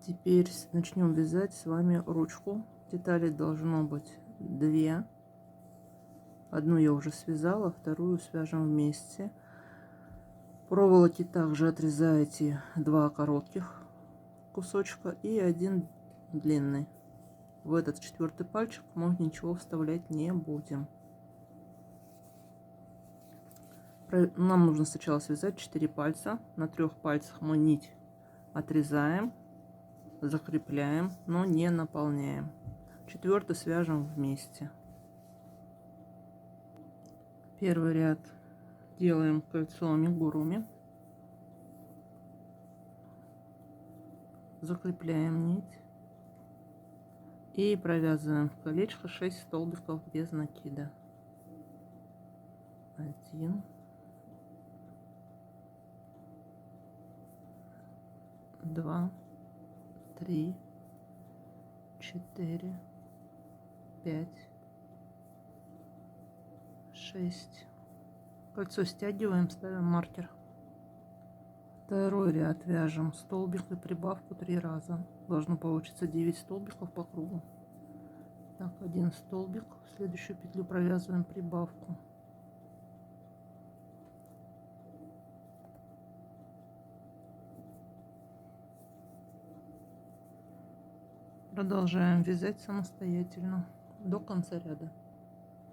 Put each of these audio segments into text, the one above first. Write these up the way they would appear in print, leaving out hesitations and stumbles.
Теперь начнем вязать с вами ручку. Деталей должно быть 2. Одну я уже связала, вторую свяжем вместе. Проволоки также отрезаете 2 коротких кусочка и 1 длинный. В этот 4-й пальчик мы ничего вставлять не будем. Нам нужно сначала связать 4 пальца. На 3 пальцах мы нить отрезаем, закрепляем, но не наполняем. 4-й свяжем вместе. Первый ряд делаем кольцо амигуруми, закрепляем нить и провязываем в колечко 6 столбиков без накида. 1, 2, 3, 4, 5, 6. Кольцо стягиваем, ставим маркер. Второй ряд вяжем столбик и прибавку 3 раза. Должно получиться 9 столбиков по кругу. Так, 1 столбик, в следующую петлю провязываем прибавку. Продолжаем вязать самостоятельно до конца ряда.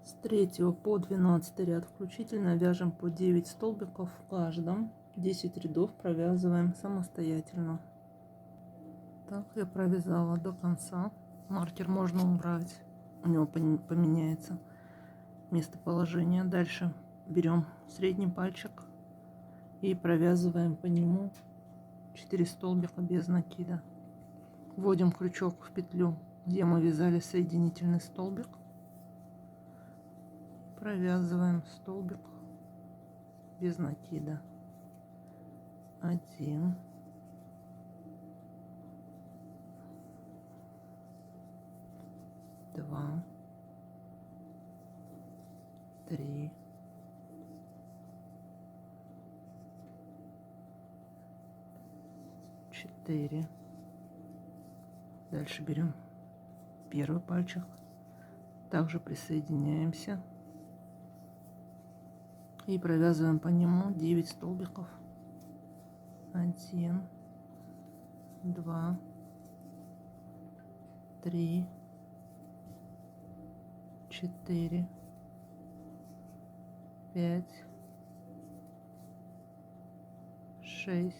С 3 по 12 ряд включительно вяжем по 9 столбиков в каждом. 10 рядов провязываем самостоятельно. Так, я провязала до конца. Маркер можно убрать, у него поменяется местоположение. Дальше берем средний пальчик и провязываем по нему 4 столбика без накида. Вводим крючок в петлю, где мы вязали соединительный столбик, провязываем столбик без накида. 1, 2, 3, 4. Дальше берем первый пальчик, также присоединяемся и провязываем по нему 9 столбиков. 1, 2, 3, 4, 5, 6,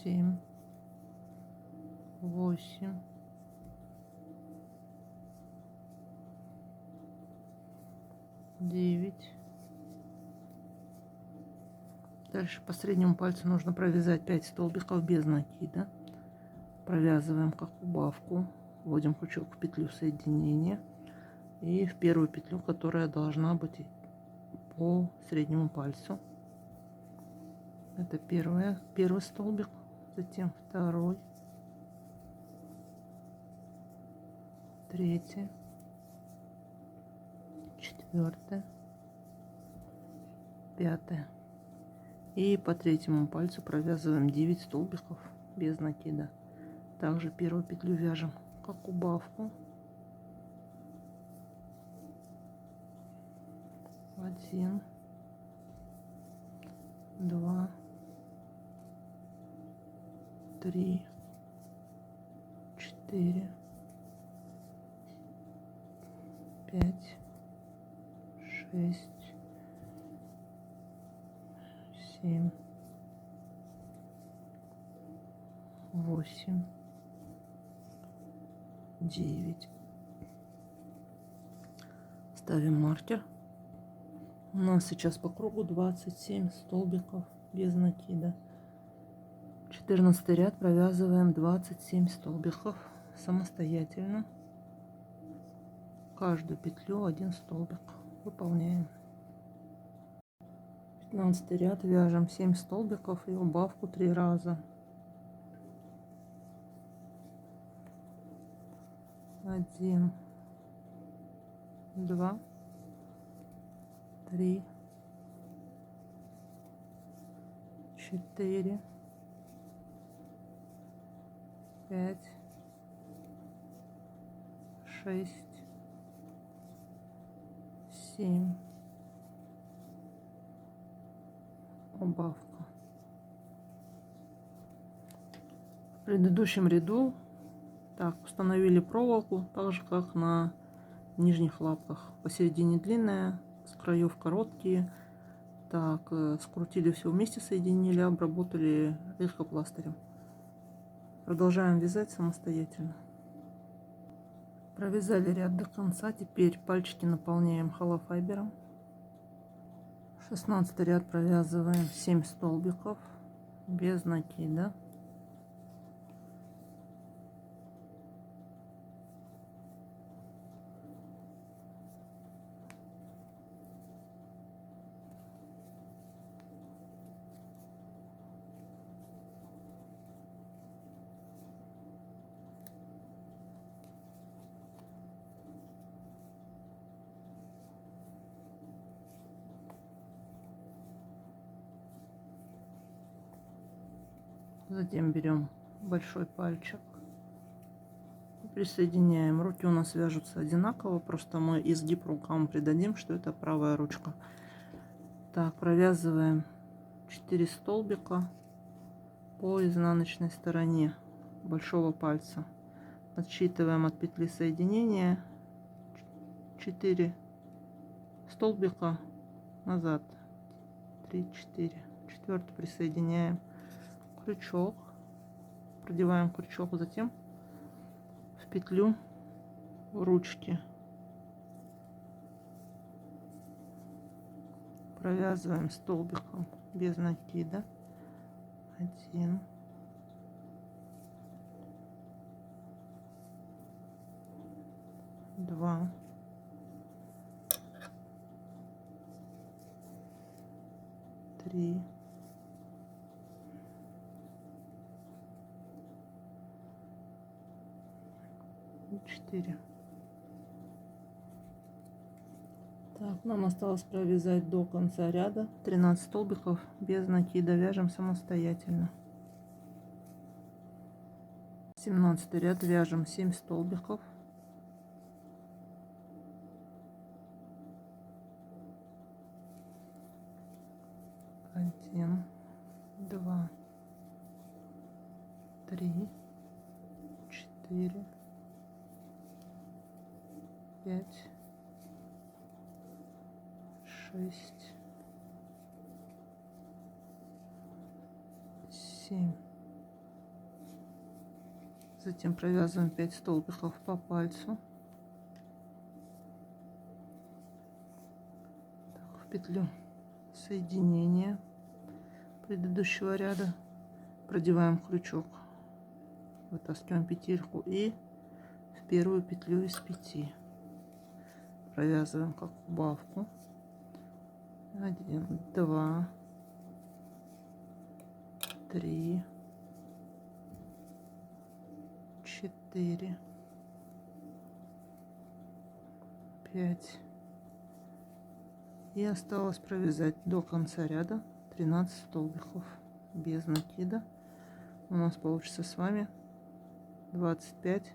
7, 8, 9. Дальше по среднему пальцу нужно провязать 5 столбиков без накида. Провязываем как убавку, вводим крючок в петлю соединения и в первую петлю, которая должна быть по среднему пальцу. Это первый столбик, затем второй, третий, четвертый, пятый. И по третьему пальцу провязываем 9 столбиков без накида. Также первую петлю вяжем как убавку. 1, 2, 3, 4, 5, 6, 7, 8, 9. Ставим маркер. У нас сейчас по кругу 27 столбиков без накида. 14 ряд провязываем 27 столбиков самостоятельно. Каждую петлю 1 столбик выполняем. 15 ряд вяжем 7 столбиков и убавку 3 раза. 1, 2, 3, 4, 5, 6, 7. Убавка. В предыдущем ряду так установили проволоку, так же как на нижних лапках. Посередине длинная, с краев короткие. Так, скрутили все вместе, соединили, обработали легкопластырем. Продолжаем вязать самостоятельно. Провязали ряд до конца. Теперь пальчики наполняем холофайбером. 16 ряд провязываем 7 столбиков без накида. Затем берем большой пальчик, присоединяем. Руки у нас вяжутся одинаково, просто мы изгиб рукам придадим, что это правая ручка. Так, провязываем 4 столбика по изнаночной стороне большого пальца. Отсчитываем от петли соединения 4 столбика назад, 3, 4, четвертый присоединяем. Крючок, продеваем крючок, затем в петлю ручки провязываем столбиком без накида. 1, 2, 3, 4. Так, нам осталось провязать до конца ряда 13 столбиков без накида. Вяжем самостоятельно. 17 ряд, вяжем 7 столбиков. Один, 2, 3, 4, 5, 6, 7. Затем провязываем 5 столбиков по пальцу. Так, в петлю соединения предыдущего ряда продеваем крючок, вытаскиваем петельку и в первую петлю из 5 провязываем как убавку. 1, 2, 3, 4, 5. И осталось провязать до конца ряда 13 столбиков без накида. У нас получится с вами 25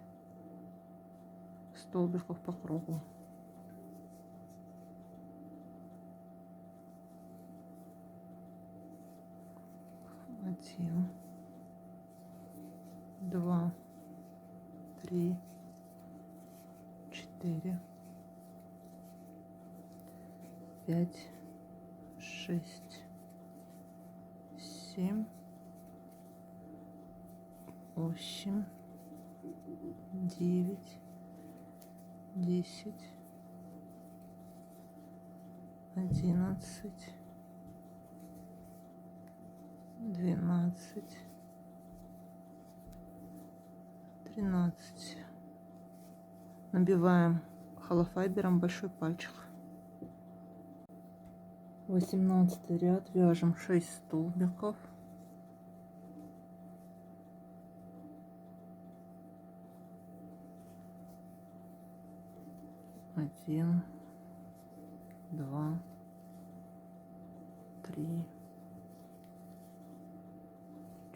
столбиков по кругу. 1, 2, 3, 4, 5, 6, 7, 8, 9, 10, 11, 12, 13. Набиваем холофайбером большой пальчик. 18 ряд, вяжем 6 столбиков. Один, 2, 3,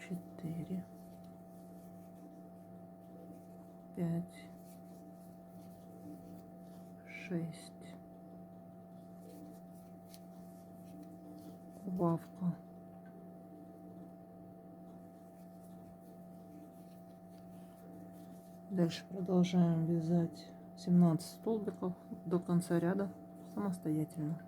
4, 5, 6. Убавка. Дальше продолжаем вязать 17 столбиков до конца ряда самостоятельно.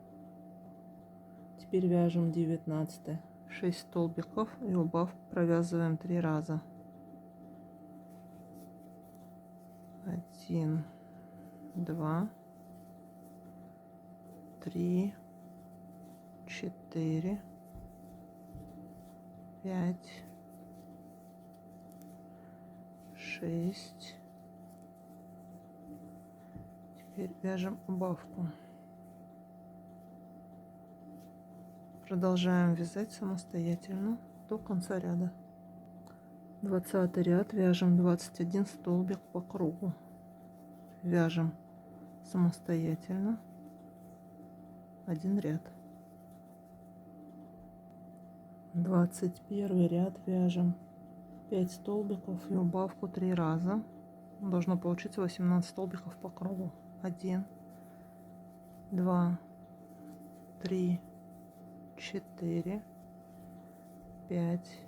Теперь вяжем 19, 6 столбиков и убавку провязываем 3 раза. 1, 2, 3, 4, 5, 6. Теперь вяжем убавку. Продолжаем вязать самостоятельно до конца ряда. 20 ряд, вяжем 21 столбик по кругу. Вяжем самостоятельно 1 ряд. 21 ряд, вяжем 5 столбиков и убавку 3 раза. Должно получиться 18 столбиков по кругу. 1, 2, 3, 4, 5,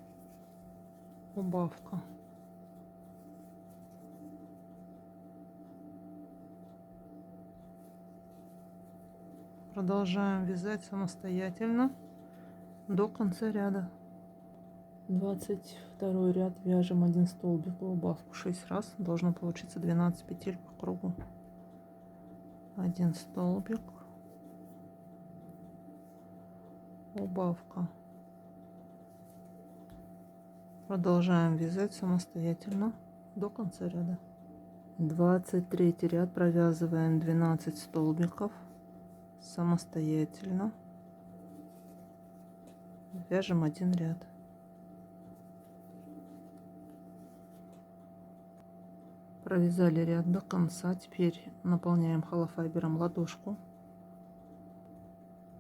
убавка. Продолжаем вязать самостоятельно до конца ряда. 22 ряд, вяжем 1 столбик и убавку 6 раз. Должно получиться 12 петель по кругу. 1 столбик, убавка. Продолжаем вязать самостоятельно до конца ряда. 23 ряд, провязываем 12 столбиков самостоятельно. Вяжем 1 ряд. Провязали ряд до конца. Теперь наполняем холофайбером ладошку.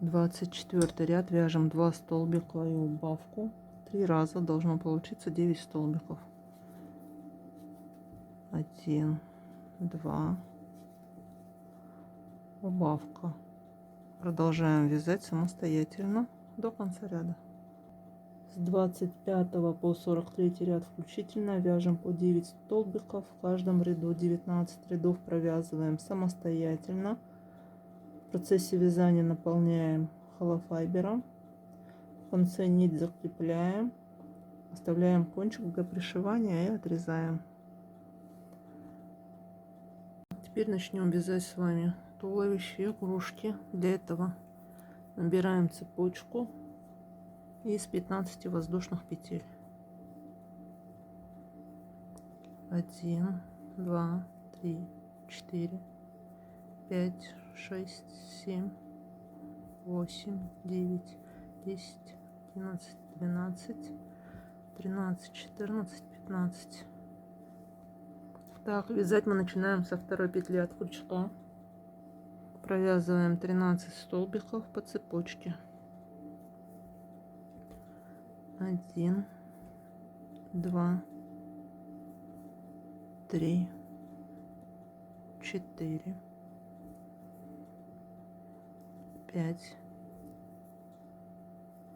24 ряд, вяжем 2 столбика и убавку 3 раза. Должно получиться 9 столбиков. 1, 2, убавка. Продолжаем вязать самостоятельно до конца ряда. С 25 по 43 ряд включительно вяжем по 9 столбиков в каждом ряду. 19 рядов провязываем самостоятельно. В процессе вязания наполняем холофайбером. В конце нить закрепляем, оставляем кончик для пришивания и отрезаем. Теперь начнем вязать с вами туловище и игрушки. Для этого набираем цепочку из 15 воздушных петель. 1, 2, 3, 4, 5, 6, 7, 8, 9, 10, 11, 12, 13, 14, 15. Так, вязать мы начинаем со второй петли от крючка. Провязываем 13 столбиков по цепочке. 1, 2, 3, 4, 5,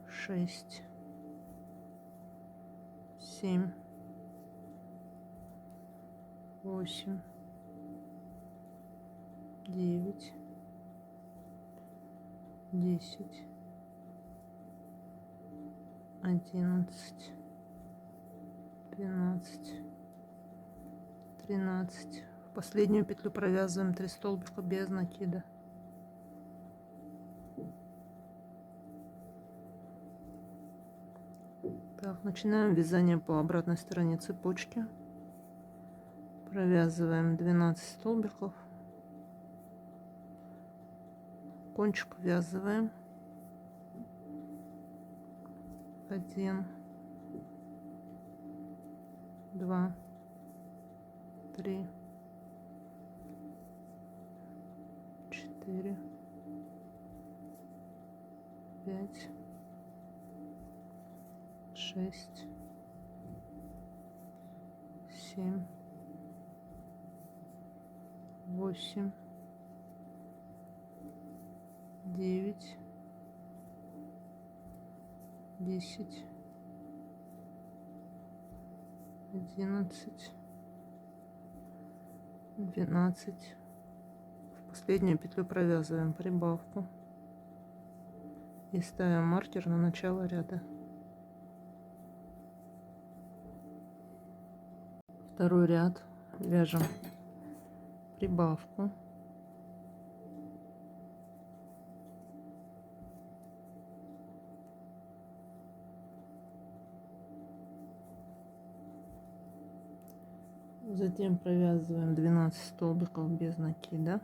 6, 7, 8, 9, 10, 11, 12, 13. В последнюю петлю провязываем 3 столбика без накида. Так, начинаем вязание по обратной стороне цепочки. Провязываем 12 столбиков. Кончик ввязываем. 1, 2, 3, 4, 5, 6, 7, 8, 9, 10, 11, 12. В последнюю петлю провязываем прибавку и ставим маркер на начало ряда. Второй ряд вяжем прибавку, затем провязываем 12 столбиков без накида.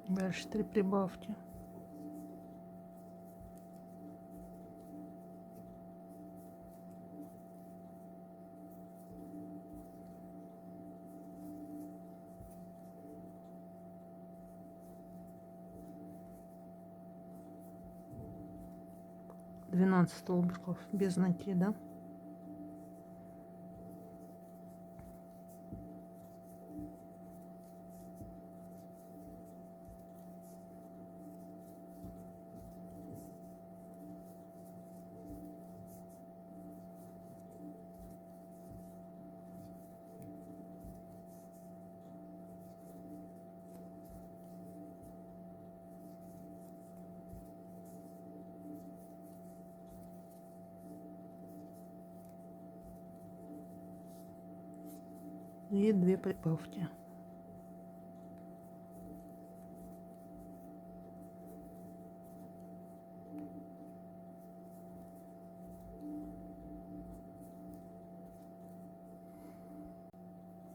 Дальше 3 прибавки. Двенадцать столбиков без накида. И 2 прибавки.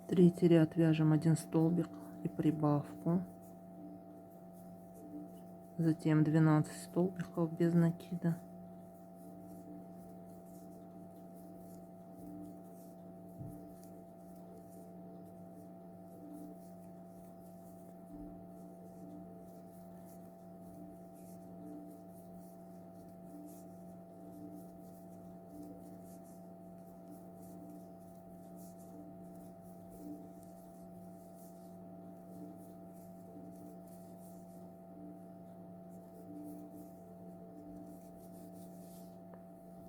Третий ряд вяжем 1 столбик и прибавку, затем 12 столбиков без накида.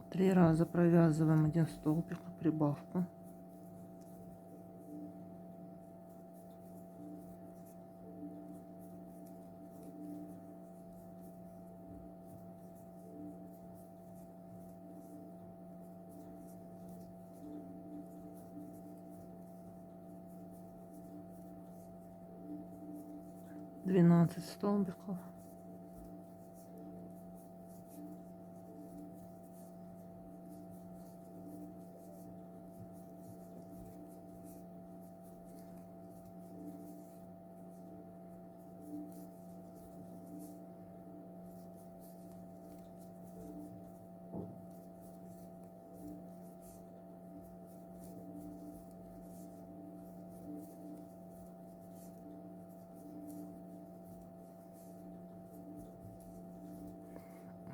Три раза провязываем 1 столбик и прибавку. Двенадцать столбиков.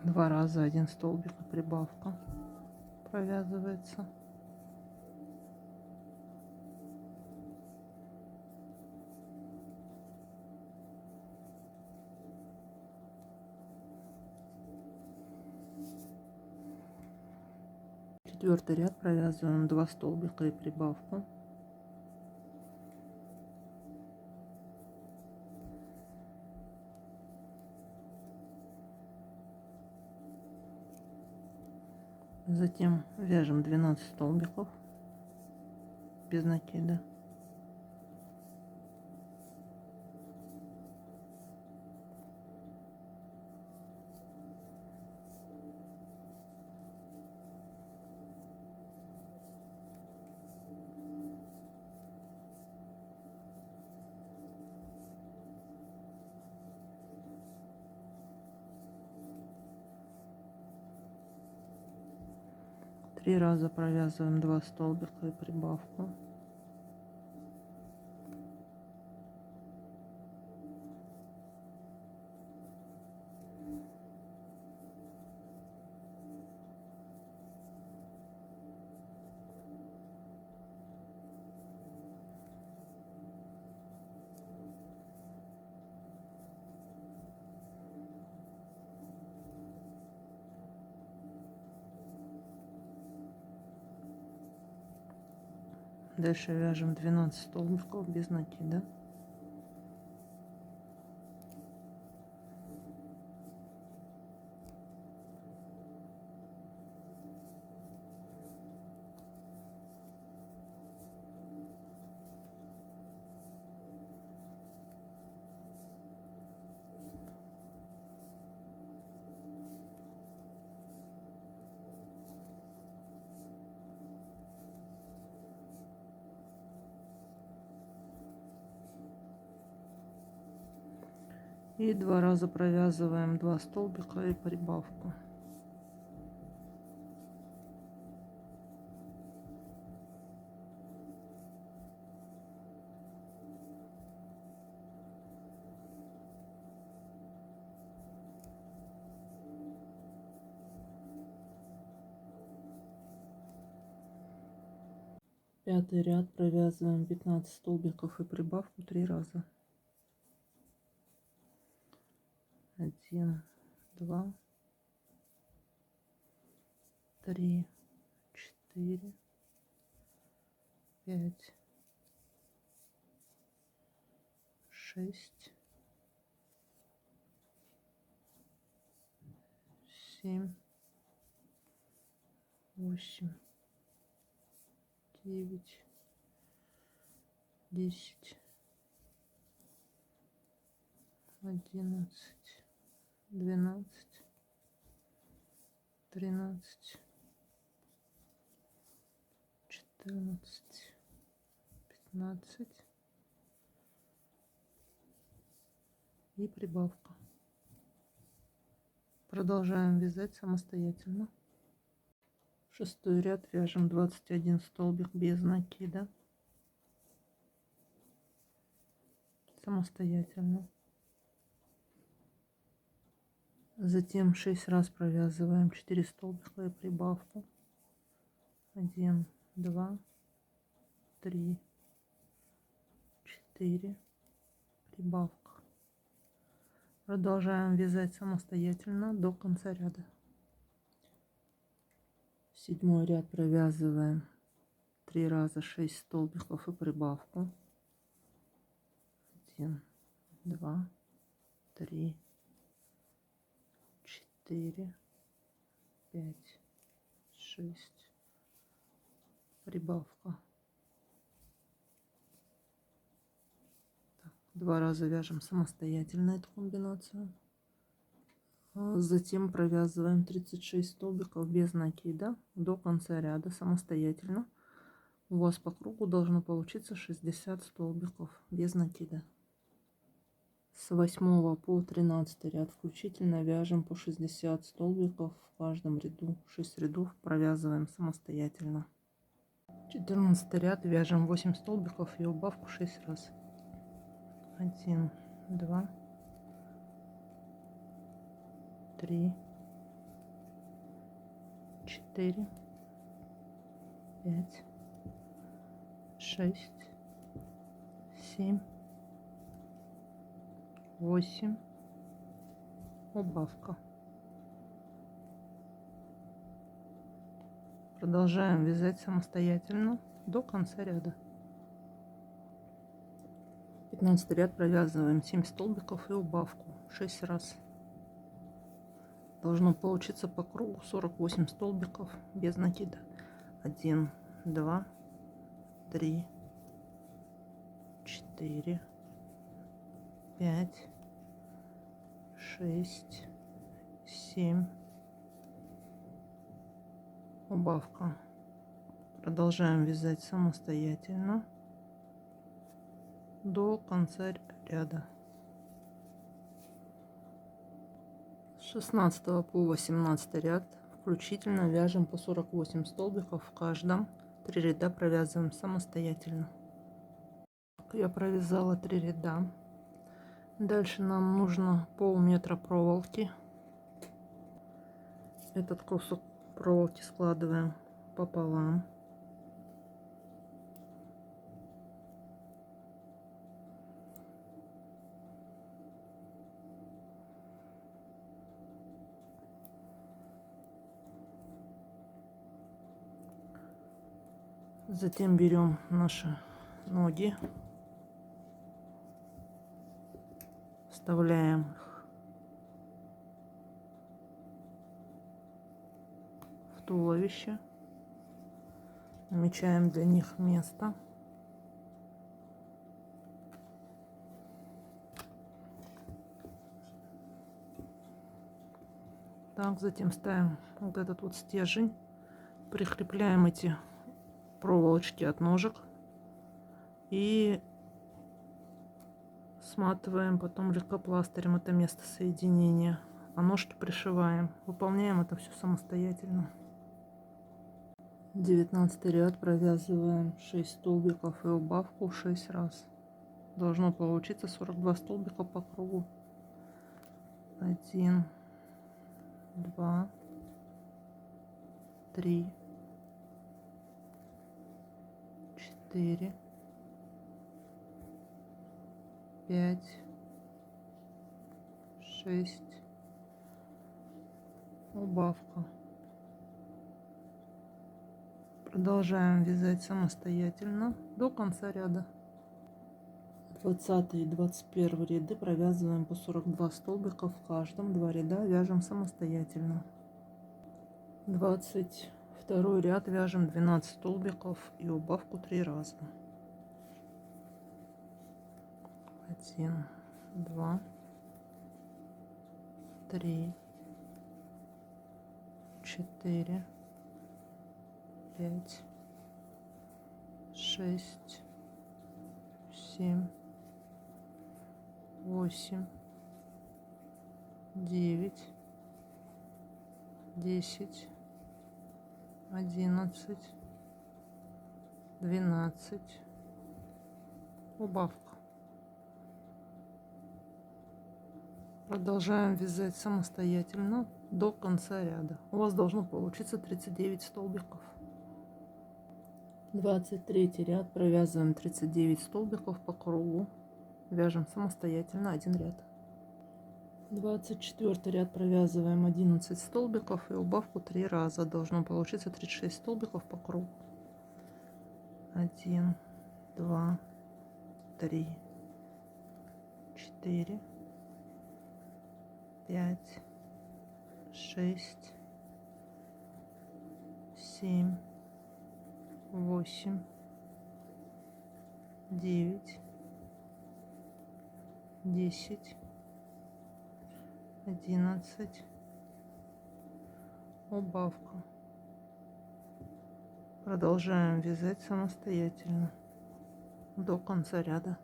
Два раза 1 столбик и прибавка провязывается. Четвертый ряд провязываем 2 столбика и прибавку. Затем вяжем 12 столбиков без накида. 3 раза провязываем 2 столбика и прибавку. Дальше вяжем 12 столбиков без накида. И 2 раза провязываем 2 столбика и прибавку. Пятый ряд провязываем 15 столбиков и прибавку 3 раза. 1, 2, 3, 4, 5, 6, 7, 8, 9, 10, 11, 12, 13, 14, 15 и прибавка. Продолжаем вязать самостоятельно. Шестой ряд вяжем 21 столбик без накида самостоятельно. Затем 6 раз провязываем 4 столбика и прибавку. 1, 2, 3, 4, прибавка. Продолжаем вязать самостоятельно до конца ряда. Седьмой ряд провязываем 3 раза 6 столбиков и прибавку. 1, 2, 3, 4, 5, 6, прибавка. Так, 2 раза вяжем самостоятельно эту комбинацию. Затем провязываем 36 столбиков без накида до конца ряда самостоятельно. У вас по кругу должно получиться 60 столбиков без накида. С 8 по 13 ряд включительно вяжем по 60 столбиков в каждом ряду. 6 рядов провязываем самостоятельно. 14 ряд вяжем 8 столбиков и убавку 6 раз. 1, 2, 3, 4, 5, 6, 7, 8, убавка. Продолжаем вязать самостоятельно до конца ряда. 15 ряд провязываем 7 столбиков и убавку 6 раз. Должно получиться по кругу 48 столбиков без накида. 1, 2, 3, 4, 5, 6, 7, убавка. Продолжаем вязать самостоятельно до конца ряда. С 16 по 18 ряд включительно вяжем по 48 столбиков в каждом. 3 ряда провязываем самостоятельно. Я провязала 3 ряда. Дальше нам нужно полметра проволоки. Этот кусок проволоки складываем пополам. Затем берем наши ноги, вставляем их в туловище, намечаем для них место. Так, затем ставим вот этот вот стержень, прикрепляем эти проволочки от ножек и сматываем потом лейкопластырем это место соединения, а ножки пришиваем. Выполняем это все самостоятельно. 19 ряд провязываем 6 столбиков и убавку 6 раз. Должно получиться 42 столбика по кругу. 1, 2, 3, 4, 5, 6, убавка. Продолжаем вязать самостоятельно до конца ряда. 20 и 21 ряды провязываем по 42 столбика в каждом. 2 ряда вяжем самостоятельно. 22 ряд вяжем 12 столбиков и убавку 3 раза. 1, 2, 3, 4, 5, 6, 7, 8, 9, 10, 11, 12, убавка. Продолжаем вязать самостоятельно до конца ряда. У вас должно получиться 39 столбиков. 23 ряд провязываем 39 столбиков по кругу. Вяжем самостоятельно 1 ряд. 24 ряд провязываем 11 столбиков и убавку 3 раза. Должно получиться 36 столбиков по кругу. 1, 2, 3, 4, 5, 6, 7, 8, 9, 10, 11, убавка. Продолжаем вязать самостоятельно до конца ряда.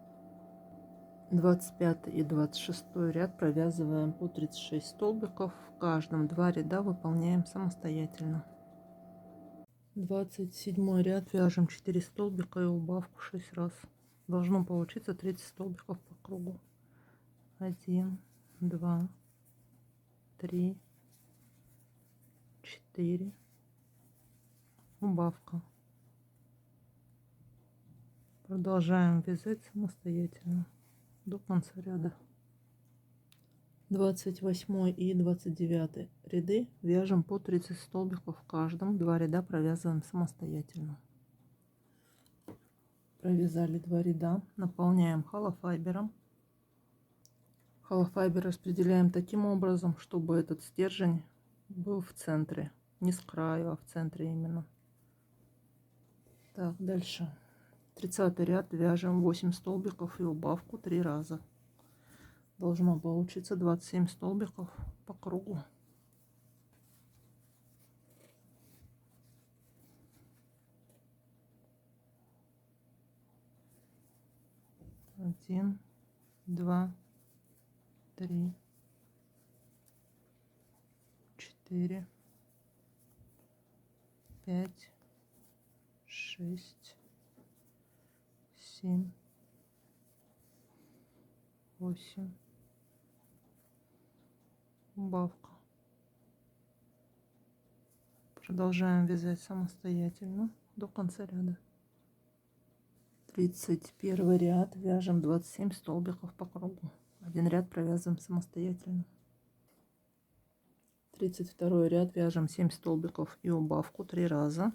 25 и 26 ряд провязываем по 36 столбиков в каждом. 2 ряда выполняем самостоятельно. 27 ряд вяжем 4 столбика и убавку 6 раз. Должно получиться 30 столбиков по кругу. 1, 2, 3, 4, убавка. Продолжаем вязать самостоятельно до конца ряда. 28 и 29 ряды вяжем по 30 столбиков в каждом. 2 ряда провязываем самостоятельно. Провязали 2 ряда, наполняем холофайбером. Холофайбер распределяем таким образом, чтобы этот стержень был в центре, не с краю, а в центре именно. Так, дальше 30 ряд вяжем 8 столбиков и убавку 3 раза. Должно получиться 27 столбиков по кругу. 1, 2, 3, 4, 5, 6, 7, 8. Убавка. Продолжаем вязать самостоятельно до конца ряда. 31 ряд, вяжем 27 столбиков по кругу. Один ряд провязываем самостоятельно. 32 ряд, вяжем 7 столбиков и убавку 3 раза.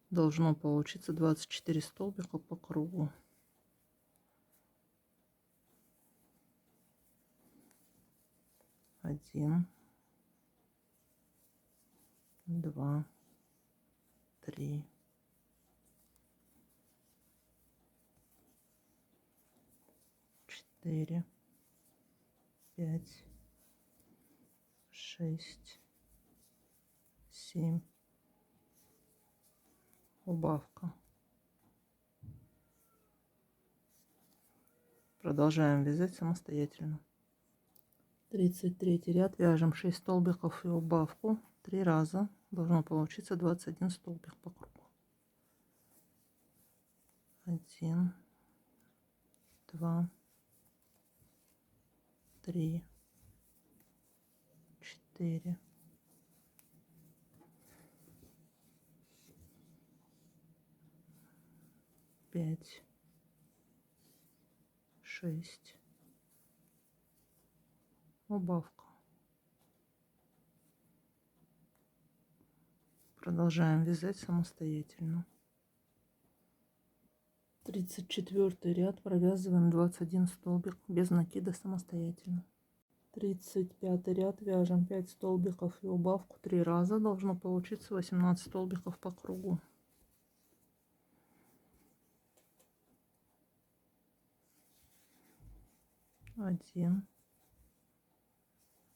Должно получиться 24 столбика по кругу. 1, 2, 3, 4, 5, 6, 7. Убавка. Продолжаем вязать самостоятельно. 33 ряд, вяжем 6 столбиков и убавку 3 раза. Должно получиться 21 столбик по кругу. 1, 2, 3, 4, 5, 6. Убавка. Продолжаем вязать самостоятельно. 34 ряд, провязываем 21 столбик без накида самостоятельно. 35 ряд, вяжем 5 столбиков и убавку 3 раза. Должно получиться 18 столбиков по кругу. 1,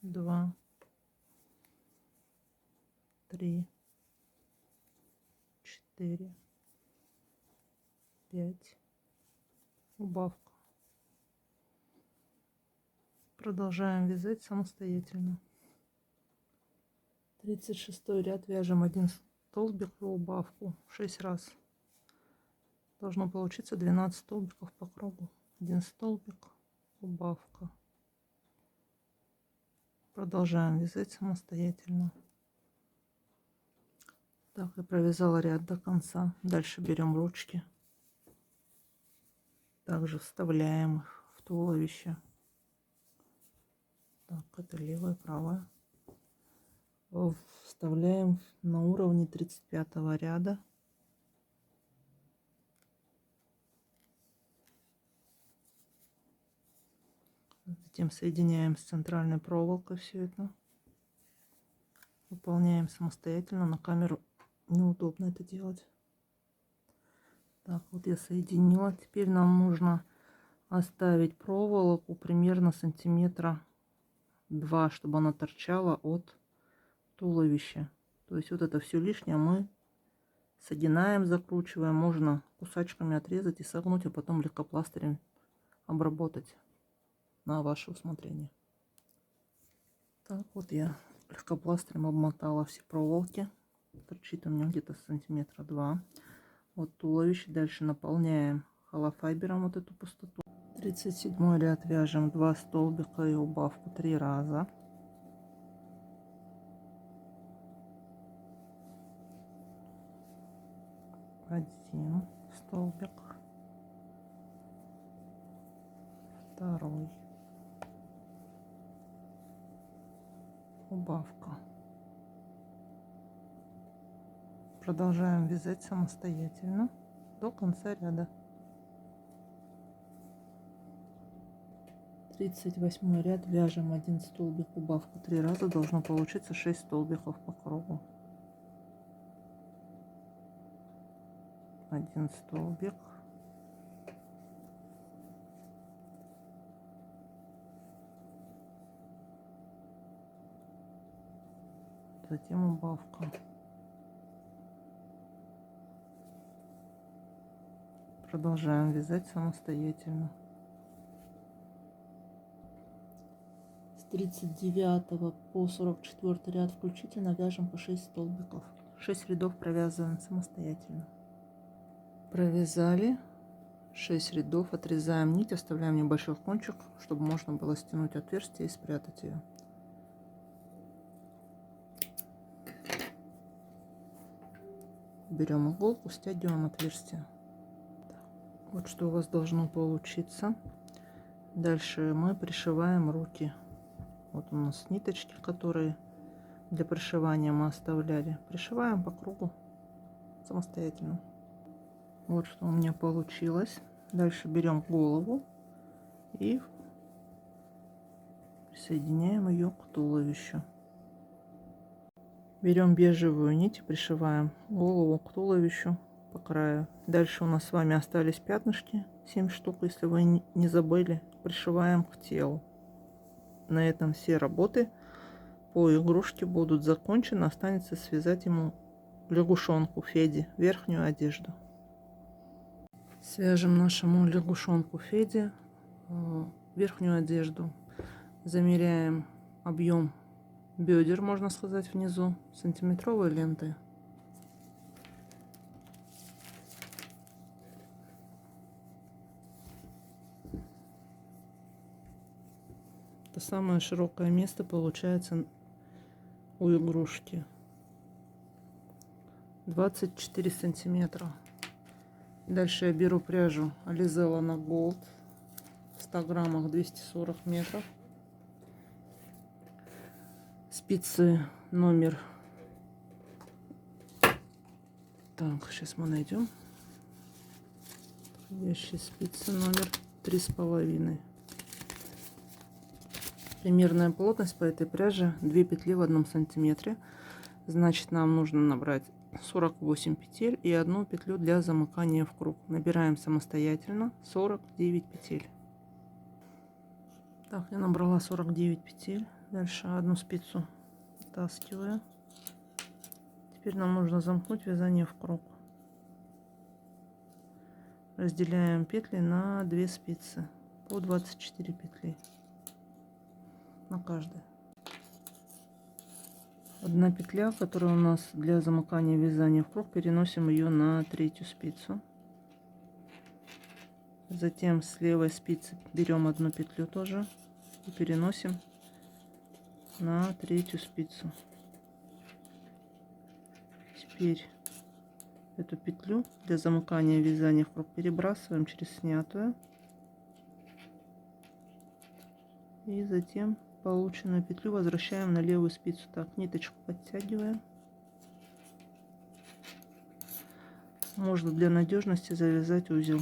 2, 3, 4, 5. Убавка. Продолжаем вязать самостоятельно. 36 ряд, вяжем 1 столбик и убавку 6 раз. Должно получиться 12 столбиков по кругу. 1 столбик, убавка. Продолжаем вязать самостоятельно. Так, я провязала ряд до конца. Дальше берем ручки. Также вставляем их в туловище. Так, это левая, правая. Вставляем на уровне 35 ряда. Затем соединяем с центральной проволокой все это. Выполняем самостоятельно. На камеру неудобно это делать. Так, вот я соединила. Теперь нам нужно оставить проволоку примерно сантиметра 2, чтобы она торчала от туловища. То есть вот это все лишнее мы согинаем, закручиваем. Можно кусачками отрезать и согнуть, а потом лейкопластырем обработать на ваше усмотрение. Так, вот я лейкопластырем обмотала все проволоки. Торчит у меня где-то сантиметра 2 от туловища. Дальше наполняем холофайбером вот эту пустоту. 37 ряд, вяжем 2 столбика и убавку 3 раза. Один столбик, второй, убавка. Продолжаем вязать самостоятельно до конца ряда. 38 ряд, вяжем 1 столбик, убавку 3 раза. Должно получиться 6 столбиков по кругу. 1 столбик, затем убавка. Продолжаем вязать самостоятельно. С 39 по 44 ряд включительно вяжем по 6 столбиков. 6 рядов провязываем самостоятельно. Провязали 6 рядов, отрезаем нить, оставляем небольшой кончик, чтобы можно было стянуть отверстие и спрятать ее. Берем иголку, стягиваем отверстие. Вот что у вас должно получиться. Дальше мы пришиваем руки. Вот у нас ниточки, которые для пришивания мы оставляли. Пришиваем по кругу самостоятельно. Вот что у меня получилось. Дальше берем голову и присоединяем ее к туловищу. Берем бежевую нить и пришиваем голову к туловищу по краю. Дальше у нас с вами остались пятнышки, 7 штук, если вы не забыли. Пришиваем к телу. На этом все работы по игрушке будут закончены. Останется связать ему лягушонку Феде верхнюю одежду. Свяжем нашему лягушонку Феде верхнюю одежду. Замеряем объем бедер, можно сказать, внизу сантиметровой лентой. Это самое широкое место получается у игрушки. 24 сантиметра. Дальше я беру пряжу Alizella на Gold в 100 граммах 240 метров. Спицы номер... Так, сейчас мы найдем. Подходящие спицы номер 3,5. Примерная плотность по этой пряже 2 петли в 1 сантиметре. Значит, нам нужно набрать 48 петель и 1 петлю для замыкания в круг. Набираем самостоятельно 49 петель. Так, я набрала 49 петель. Дальше одну спицу вытаскиваю. Теперь нам нужно замкнуть вязание в круг. Разделяем петли на 2 спицы по 24 петли на каждой. Одна петля, которая у нас для замыкания вязания в круг, переносим ее на 3-ю спицу. Затем с левой спицы берем 1 петлю тоже и переносим на 3-ю спицу. Теперь эту петлю для замыкания вязания в круг перебрасываем через снятую. И затем полученную петлю возвращаем на левую спицу. Так, ниточку подтягиваем. Можно для надежности завязать узел.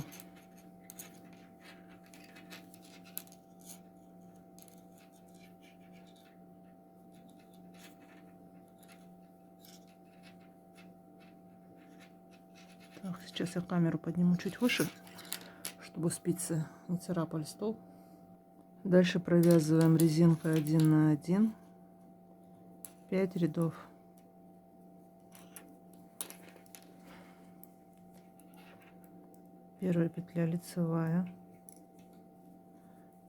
Так, сейчас я камеру подниму чуть выше, чтобы спицы не царапали стол. Дальше провязываем резинкой 1 на 1 5 рядов. Первая петля лицевая,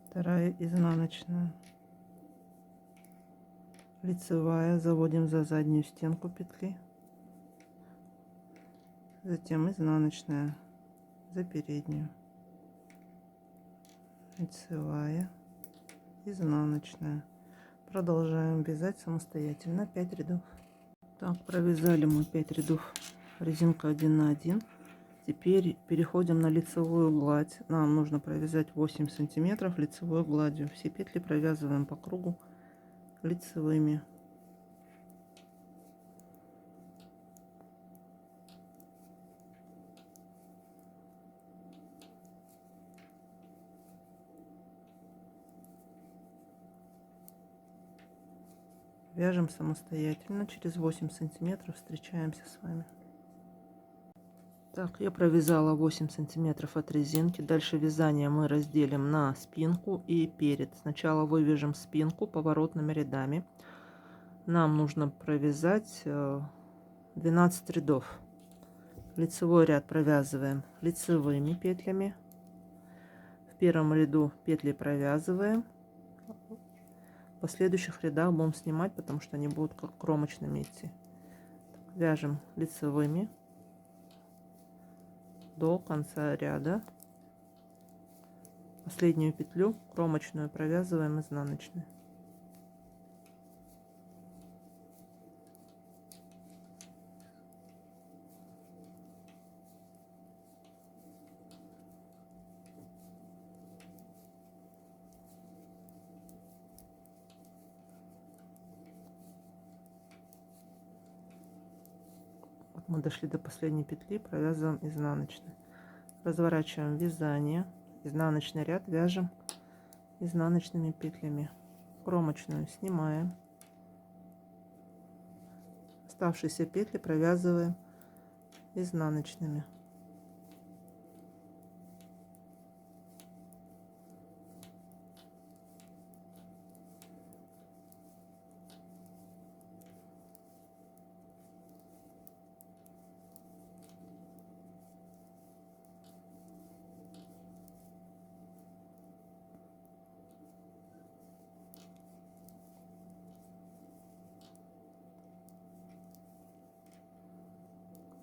вторая изнаночная, лицевая, заводим за заднюю стенку петли, затем изнаночная за переднюю, лицевая, изнаночная. Продолжаем вязать самостоятельно 5 рядов. Так, провязали мы 5 рядов резинка 1 на 1. Теперь переходим на лицевую гладь. Нам нужно провязать 8 сантиметров лицевой гладью. Все петли провязываем по кругу лицевыми. Вяжем самостоятельно. Через 8 сантиметров встречаемся с вами. Так, я провязала 8 сантиметров от резинки. Дальше вязание мы разделим на спинку и перед. Сначала вывяжем спинку поворотными рядами. Нам нужно провязать 12 рядов. Лицевой ряд провязываем лицевыми петлями. В первом ряду петли провязываем. В последующих рядах будем снимать, потому что они будут как кромочными идти. Вяжем лицевыми до конца ряда. Последнюю петлю кромочную провязываем изнаночной. Вот мы дошли до последней петли, провязываем изнаночной. Разворачиваем вязание, изнаночный ряд вяжем изнаночными петлями. Кромочную снимаем, оставшиеся петли провязываем изнаночными.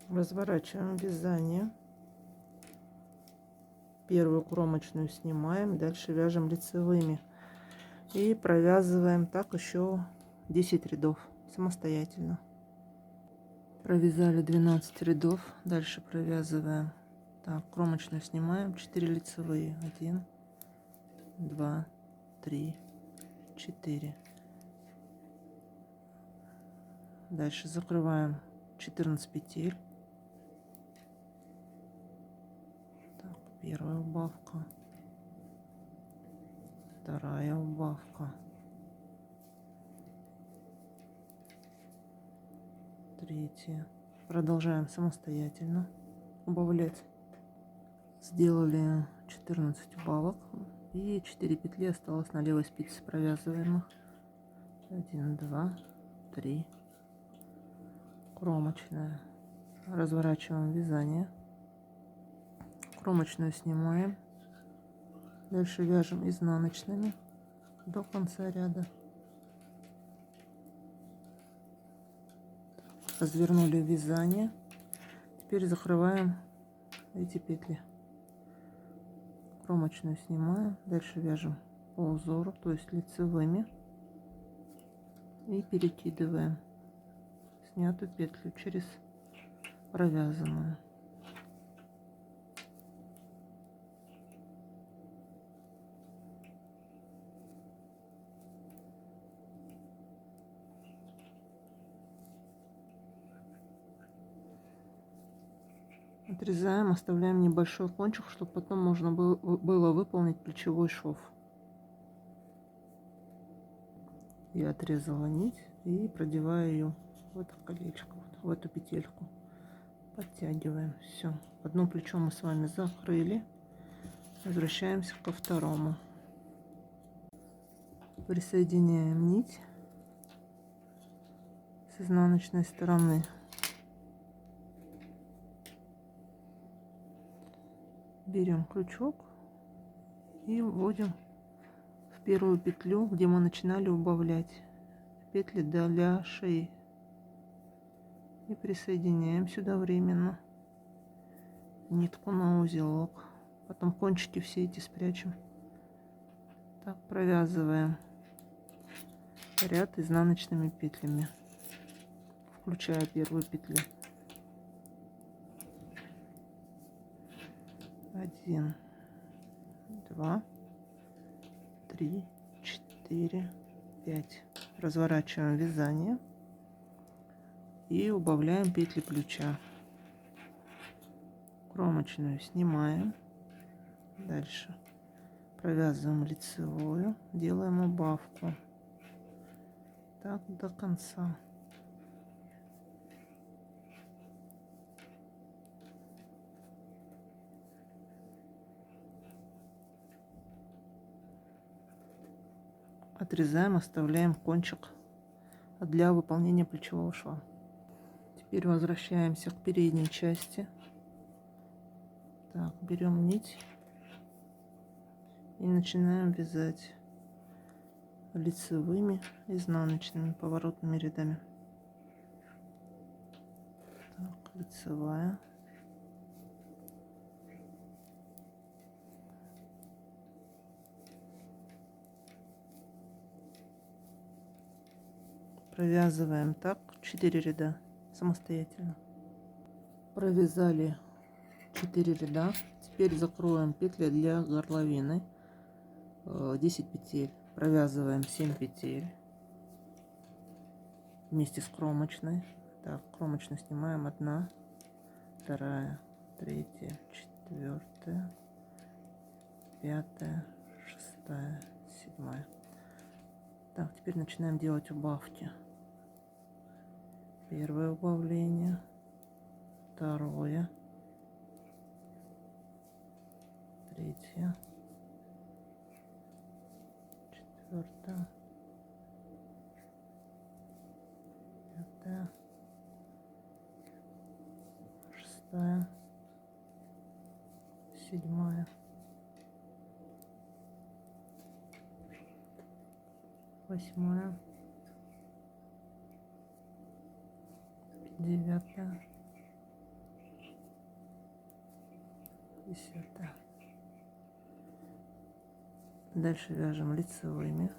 Разворачиваем вязание, первую кромочную снимаем, дальше вяжем лицевыми и провязываем так еще 10 рядов самостоятельно. Провязали 12 рядов, дальше провязываем. Так, кромочную снимаем, 4 лицевые, 1, 2, 3, 4. Дальше закрываем 14 петель. Первая убавка, вторая убавка, третья. Продолжаем самостоятельно убавлять. Сделали 14 убавок и 4 петли осталось на левой спице провязываемых. 1, 2, 3. Кромочная. Разворачиваем вязание. Кромочную снимаем, дальше вяжем изнаночными до конца ряда. Развернули вязание, теперь закрываем эти петли. Кромочную снимаем, дальше вяжем по узору, то есть лицевыми, и перекидываем снятую петлю через провязанную. Отрезаем, оставляем небольшой кончик, чтобы потом можно было выполнить плечевой шов. Я отрезала нить и продеваю ее в это колечко, вот, в эту петельку. Подтягиваем. Все. Одно плечо мы с вами закрыли. Возвращаемся ко второму. Присоединяем нить с изнаночной стороны. Берем крючок и вводим в первую петлю, где мы начинали убавлять петли для шеи, и присоединяем сюда временно нитку на узелок. Потом кончики все эти спрячем. Так провязываем ряд изнаночными петлями, включая первую петлю. 1, 2, 3, 4, 5. Разворачиваем вязание и убавляем петли плеча. Кромочную снимаем, дальше провязываем лицевую, делаем убавку так до конца. Отрезаем, оставляем кончик для выполнения плечевого шва. Теперь возвращаемся к передней части. Так, берем нить и начинаем вязать лицевыми, изнаночными, поворотными рядами. Так, лицевая. Провязываем так 4 ряда самостоятельно. Провязали 4 ряда. Теперь закроем петли для горловины. 10 петель. Провязываем 7 петель вместе с кромочной. Так, кромочную снимаем. 1, 2, 3, 4, 5, 6, 7. Так, теперь начинаем делать убавки. Первое убавление, второе, третье, четвертое, пятое, шестое, седьмое, восьмое, девятое, 10. Дальше вяжем лицевыми.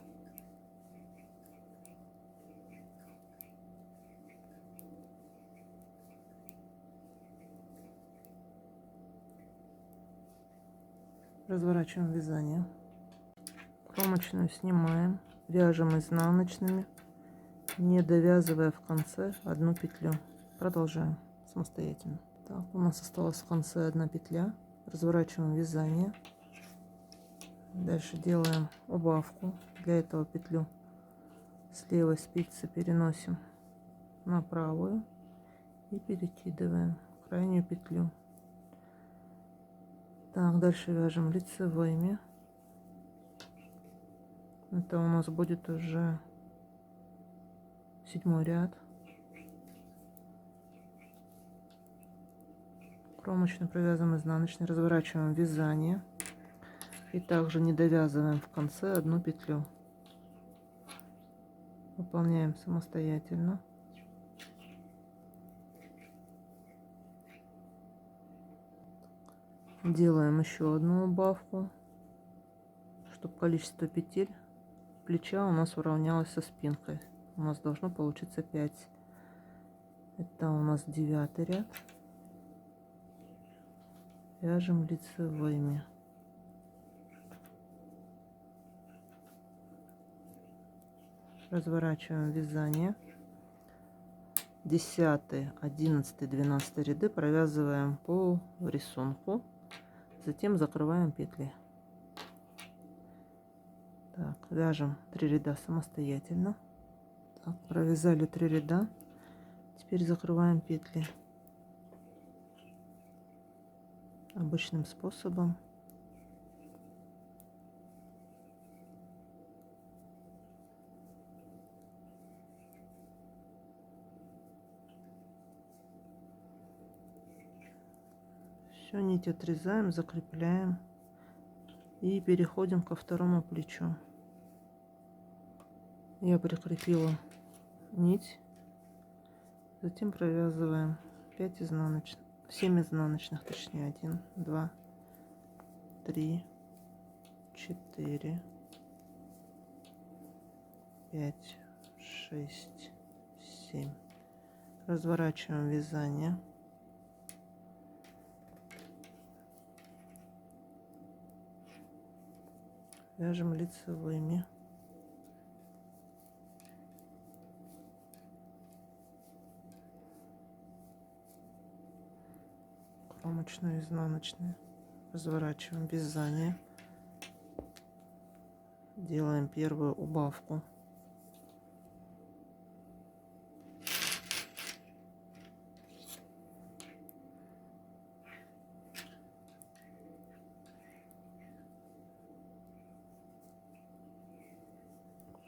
Разворачиваем вязание. Кромочную снимаем, вяжем изнаночными, не довязывая в конце 1 петлю. Продолжаем самостоятельно. Так, у нас осталась в конце 1 петля. Разворачиваем вязание. Дальше делаем убавку. Для этого петлю с левой спицы переносим на правую и перекидываем в крайнюю петлю. Так, дальше вяжем лицевыми. Это у нас будет уже 7 ряд. Кромочную провязываем изнаночной, разворачиваем вязание и также не довязываем в конце 1 петлю. Выполняем самостоятельно. Делаем еще одну убавку, чтобы количество петель плеча у нас уравнялось со спинкой. У нас должно получиться 5. Это у нас 9 ряд. Вяжем лицевыми. Разворачиваем вязание. 10, 11, 12 ряды провязываем по рисунку. Затем закрываем петли. Так, вяжем 3 ряда самостоятельно. Так, провязали 3 ряда. Теперь закрываем петли обычным способом. Все, нить отрезаем, закрепляем и переходим ко второму плечу. Я прикрепила нить, затем провязываем 5 изнаночных, 7 изнаночных, точнее 1, 2, 3, 4, 5, 6, 7. Разворачиваем вязание. Вяжем лицевыми. Кромочную, изнаночную. Разворачиваем вязание. Делаем первую убавку.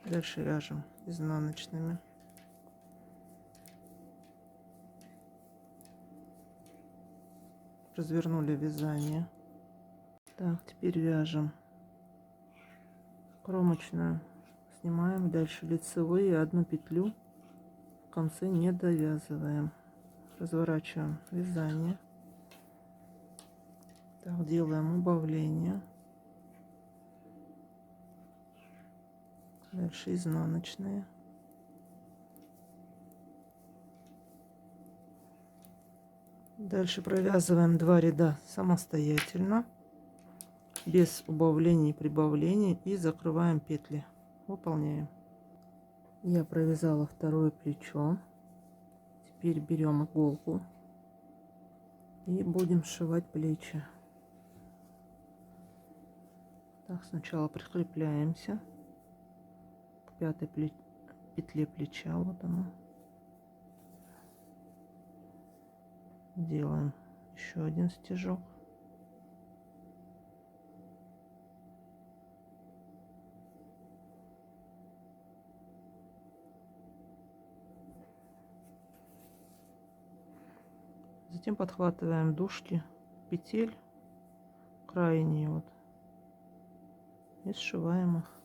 Дальше вяжем изнаночными. Развернули вязание. Так, теперь вяжем кромочную, снимаем, дальше лицевые, 1 петлю в конце не довязываем. разворачиваем вязание. Так, делаем убавление. Дальше изнаночные. Дальше провязываем 2 ряда самостоятельно, без убавлений и прибавлений, и закрываем петли. Выполняем. Я провязала второе плечо. Теперь берем иголку и будем сшивать плечи. Так, сначала прикрепляемся к пятой петле плеча. Вот она. Делаем еще один стежок. Затем подхватываем дужки петель крайние вот и сшиваем их.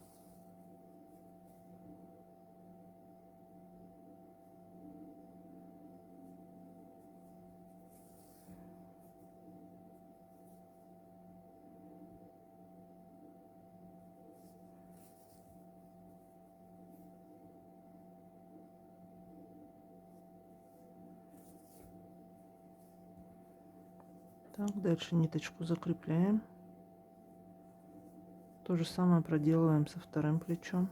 Так, дальше ниточку закрепляем. То же самое проделываем со вторым плечом.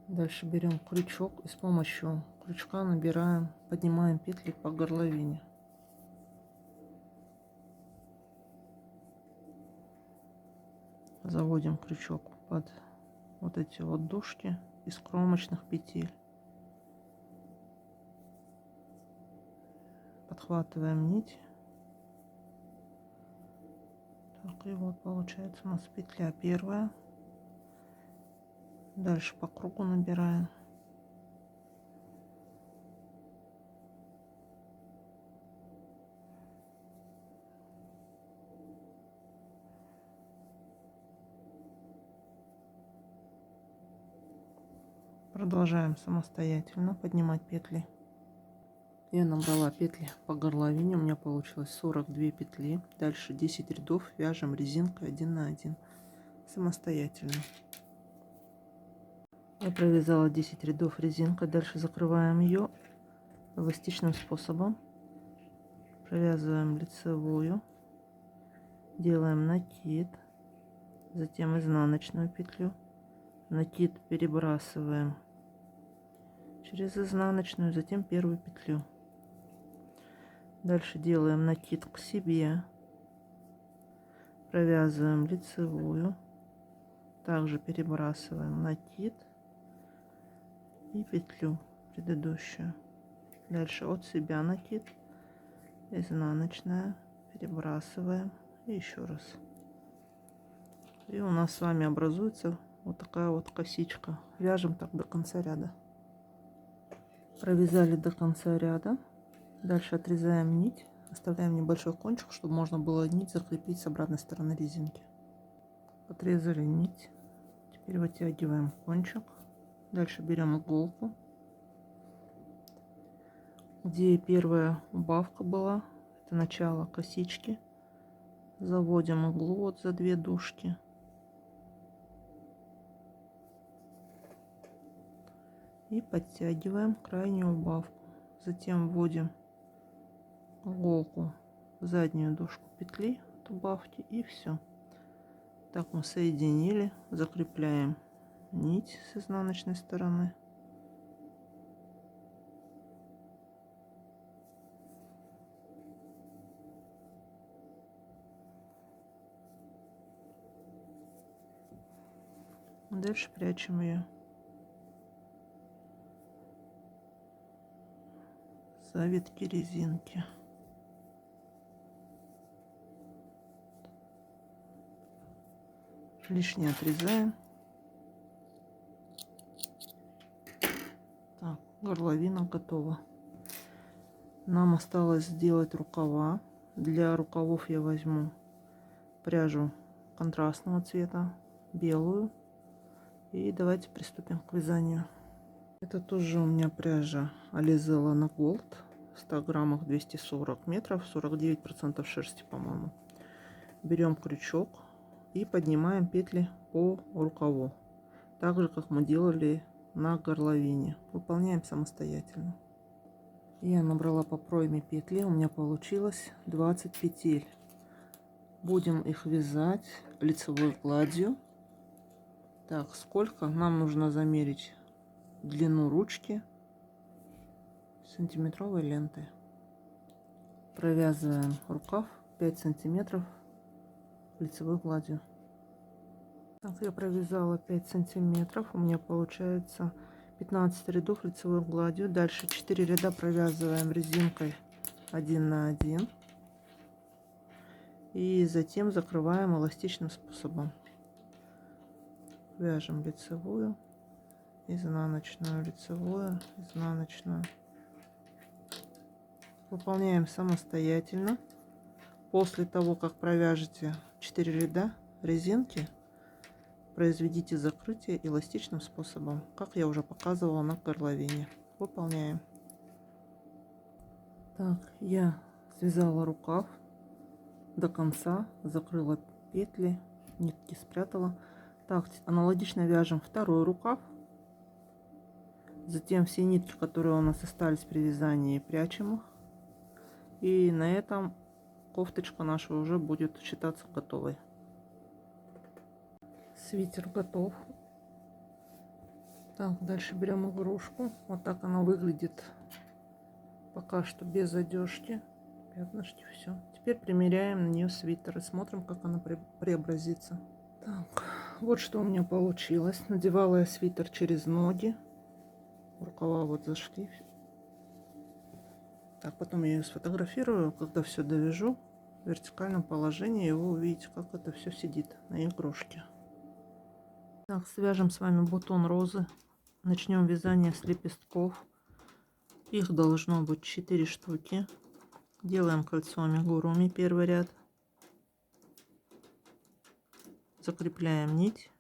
Дальше берем крючок и с помощью крючка набираем, поднимаем петли по горловине. Заводим крючок под вот эти вот дужки из кромочных петель. Подхватываем нить. Так, и вот получается у нас петля первая. Дальше по кругу набираем. Продолжаем самостоятельно поднимать петли. Я набрала петли по горловине, у меня получилось 42 петли. Дальше 10 рядов вяжем резинкой 1 на 1 самостоятельно. Я провязала 10 рядов резинкой. Дальше закрываем ее эластичным способом. Провязываем лицевую, делаем накид, затем изнаночную петлю, накид перебрасываем через изнаночную, затем первую петлю. Дальше делаем накид к себе, провязываем лицевую, также перебрасываем накид и петлю предыдущую. Дальше от себя накид, изнаночная, перебрасываем и еще раз. И у нас с вами образуется вот такая вот косичка. Вяжем так до конца ряда. Провязали до конца ряда. Дальше отрезаем нить, оставляем небольшой кончик, чтобы можно было нить закрепить с обратной стороны резинки. Отрезали нить. Теперь вытягиваем кончик. Дальше берем иголку, где первая убавка была, это начало косички. Заводим иглу вот за 2 дужки. И подтягиваем крайнюю убавку. Затем вводим иголку в заднюю дужку петли от убавки, и все. Так мы соединили, закрепляем нить с изнаночной стороны. Дальше прячем ее за завитки резинки. Лишнее отрезаем. Так, горловина готова. Нам осталось сделать рукава. Для рукавов я возьму пряжу контрастного цвета, белую. И давайте приступим к вязанию. Это тоже у меня пряжа Alize Lana Gold. В 100 граммах 240 метров, 49% шерсти, по-моему. Берем крючок и поднимаем петли по рукаву. Так же, как мы делали на горловине. Выполняем самостоятельно. Я набрала по пройме петли. У меня получилось 20 петель. Будем их вязать лицевой гладью. Так, сколько? Нам нужно замерить длину ручки сантиметровой лентой. Провязываем рукав 5 сантиметров лицевой гладью. Так, я провязала 5 сантиметров. У меня получается 15 рядов лицевой гладью. Дальше 4 ряда провязываем резинкой 1 на 1. И затем закрываем эластичным способом. Вяжем лицевую, изнаночную, лицевую, изнаночную. Выполняем самостоятельно. После того, как провяжете 4 ряда резинки, произведите закрытие эластичным способом, как я уже показывала на горловине. Выполняем. Так, я связала рукав до конца, закрыла петли, нитки спрятала. Так, аналогично вяжем второй рукав. Затем все нитки, которые у нас остались при вязании, прячем их. И на этом кофточка наша уже будет считаться готовой. Свитер готов. Так, дальше берем игрушку. Вот так она выглядит пока что без одежки. Пятнышки, все. Теперь примеряем на нее свитер и смотрим, как она преобразится. Так, вот что у меня получилось. Надевала я свитер через ноги. Рукава вот зашли. Так, потом я ее сфотографирую, когда все довяжу в вертикальном положении, и вы увидите, как это все сидит на игрушке. Так, свяжем с вами бутон розы. Начнем вязание с лепестков. Их должно быть 4 штуки. Делаем кольцо амигуруми, первый ряд. Закрепляем нить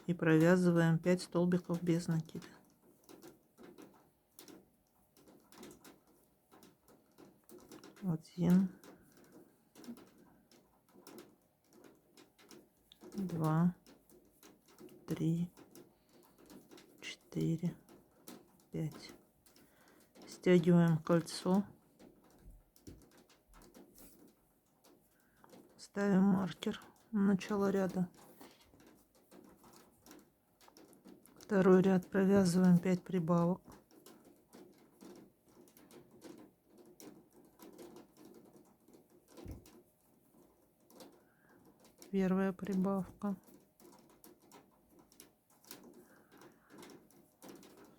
и провязываем 5 столбиков без накида. Один, два, три, 4, 5. Стягиваем кольцо. Ставим маркер на начало ряда. Второй ряд провязываем 5 прибавок. Первая прибавка.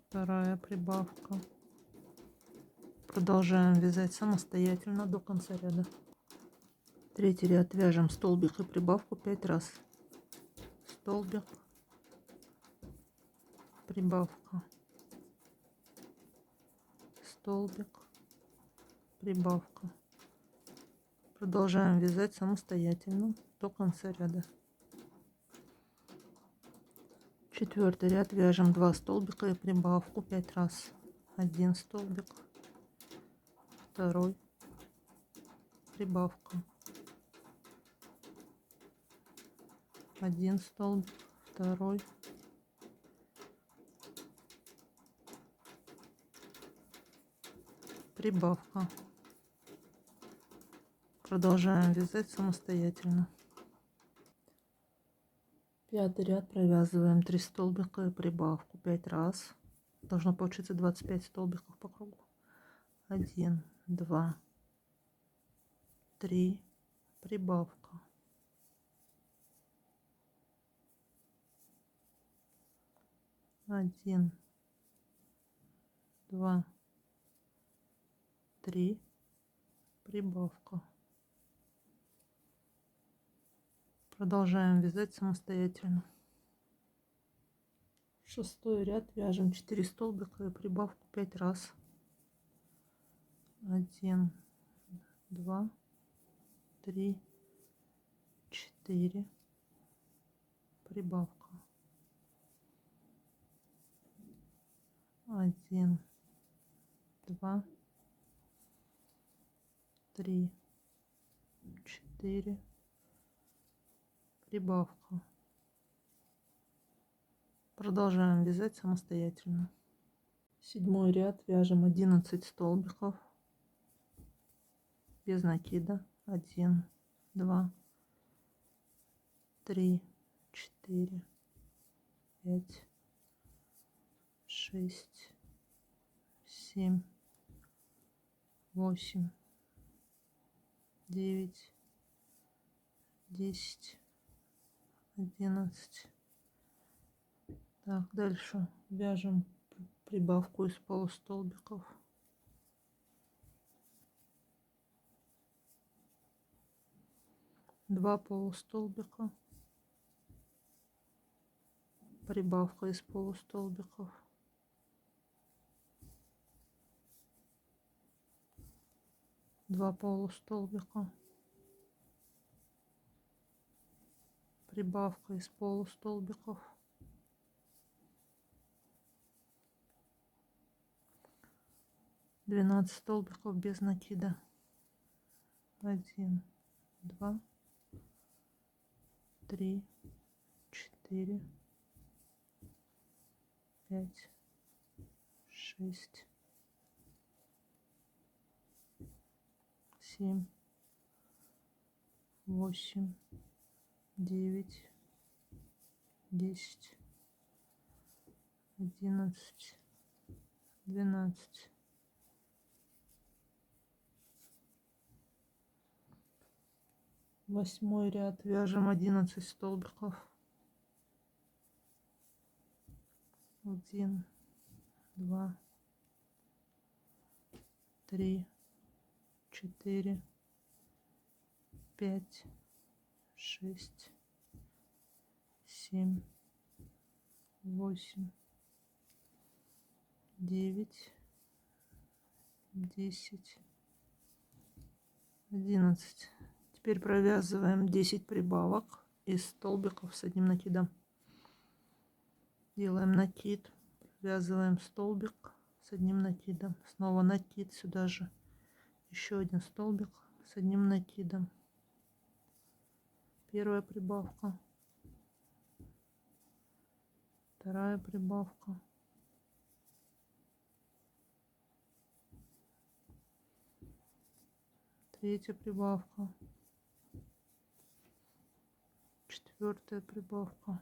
Вторая прибавка. Продолжаем вязать самостоятельно до конца ряда. Третий ряд вяжем столбик и прибавку 5 раз. Столбик, прибавка, столбик, прибавка. Продолжаем вязать самостоятельно до конца ряда. Четвертый ряд вяжем 2 столбика и прибавку 5 раз. Один столбик, второй, прибавка, один столбик, второй, прибавка. Продолжаем вязать самостоятельно. Пятый ряд провязываем 3 столбика и прибавку 5 раз. Должно получиться 25 столбиков по кругу. 1, 2, 3, прибавка. 1, 2, 3, прибавка. Продолжаем вязать самостоятельно. Шестой ряд вяжем 4 столбика и прибавку 5 раз. 1, 2, 3, 4, прибавка, 1, 2, 3, 4, прибавка. Продолжаем вязать самостоятельно. Седьмой ряд, вяжем 11 столбиков без накида. 1, 2, 3, 4, 5, 6, 7, 8, 9, 10, 11. Так, дальше вяжем прибавку из полустолбиков. Два полустолбика, прибавка из полустолбиков, два полустолбика, прибавка из полустолбиков, 12 столбиков без накида. 1, 2, 3, 4, 5, 6, 7, 8, 9, 10, 11, 12. Восьмой ряд, вяжем 11 столбиков. 1, 2, 3, 4, 5, 6, 7, 8, 9, 10, 11. Теперь провязываем 10 прибавок из столбиков с одним накидом. Делаем накид, провязываем столбик с одним накидом, снова накид, сюда же еще один столбик с одним накидом. Первая прибавка, вторая прибавка, третья прибавка, четвертая прибавка,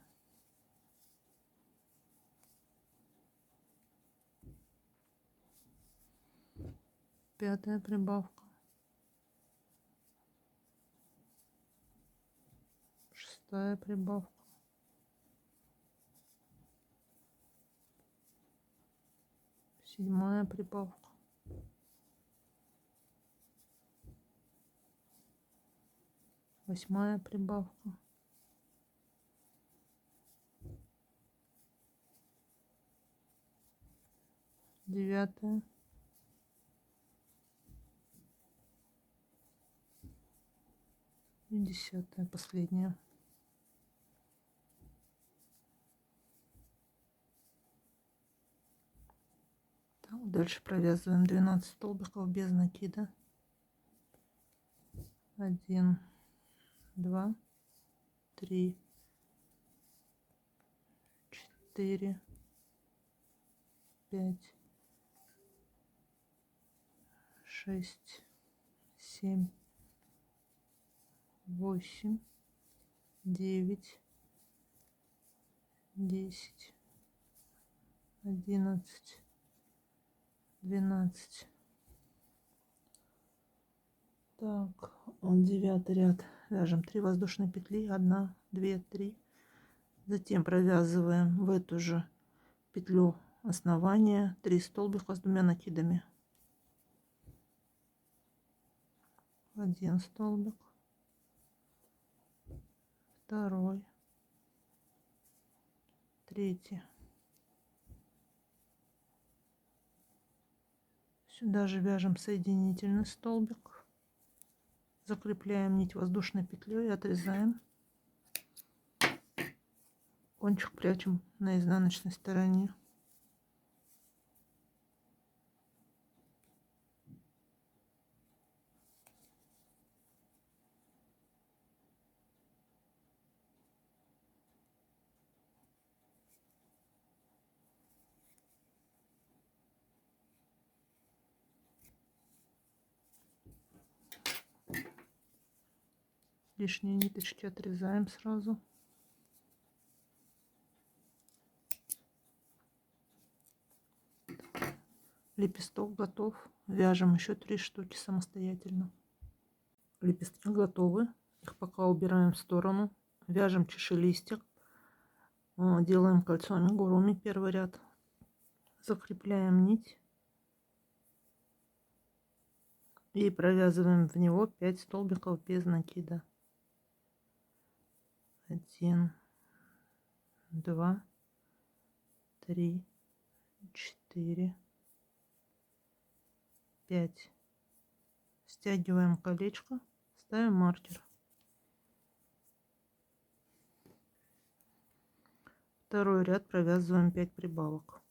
пятая прибавка, шестая прибавка, седьмая прибавка, восьмая прибавка, девятая, и 10-я, последняя. Так, дальше провязываем 12 столбиков без накида. 1, 2, 3, 4, 5, 6, 7, 8, 9, 10, 11, 12. Так, 9 ряд, вяжем 3 воздушные петли, 1, 2, 3. Затем провязываем в эту же петлю основания 3 столбика с 2 накидами. 1 столбик, второй, третий. Сюда же вяжем соединительный столбик, закрепляем нить воздушной петлей и отрезаем Кончик прячем на изнаночной стороне. Лишние ниточки отрезаем сразу. Лепесток готов. Вяжем еще 3 штуки самостоятельно. Лепестки готовы. Их пока убираем в сторону. Вяжем чашелистик. Делаем кольцо амигуруми, первый ряд. Закрепляем нить. И провязываем в него 5 столбиков без накида. 1, 2, 3, 4, 5. Стягиваем колечко, ставим маркер. Второй ряд провязываем 5 прибавок.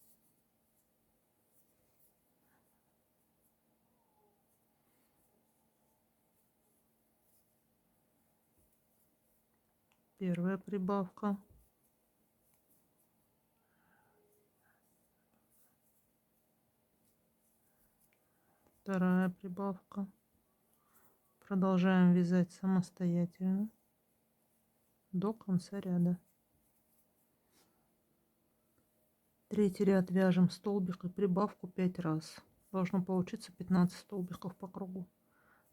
Первая прибавка. Вторая прибавка. Продолжаем вязать самостоятельно до конца ряда. Третий ряд вяжем столбик и прибавку 5 раз. Должно получиться 15 столбиков по кругу.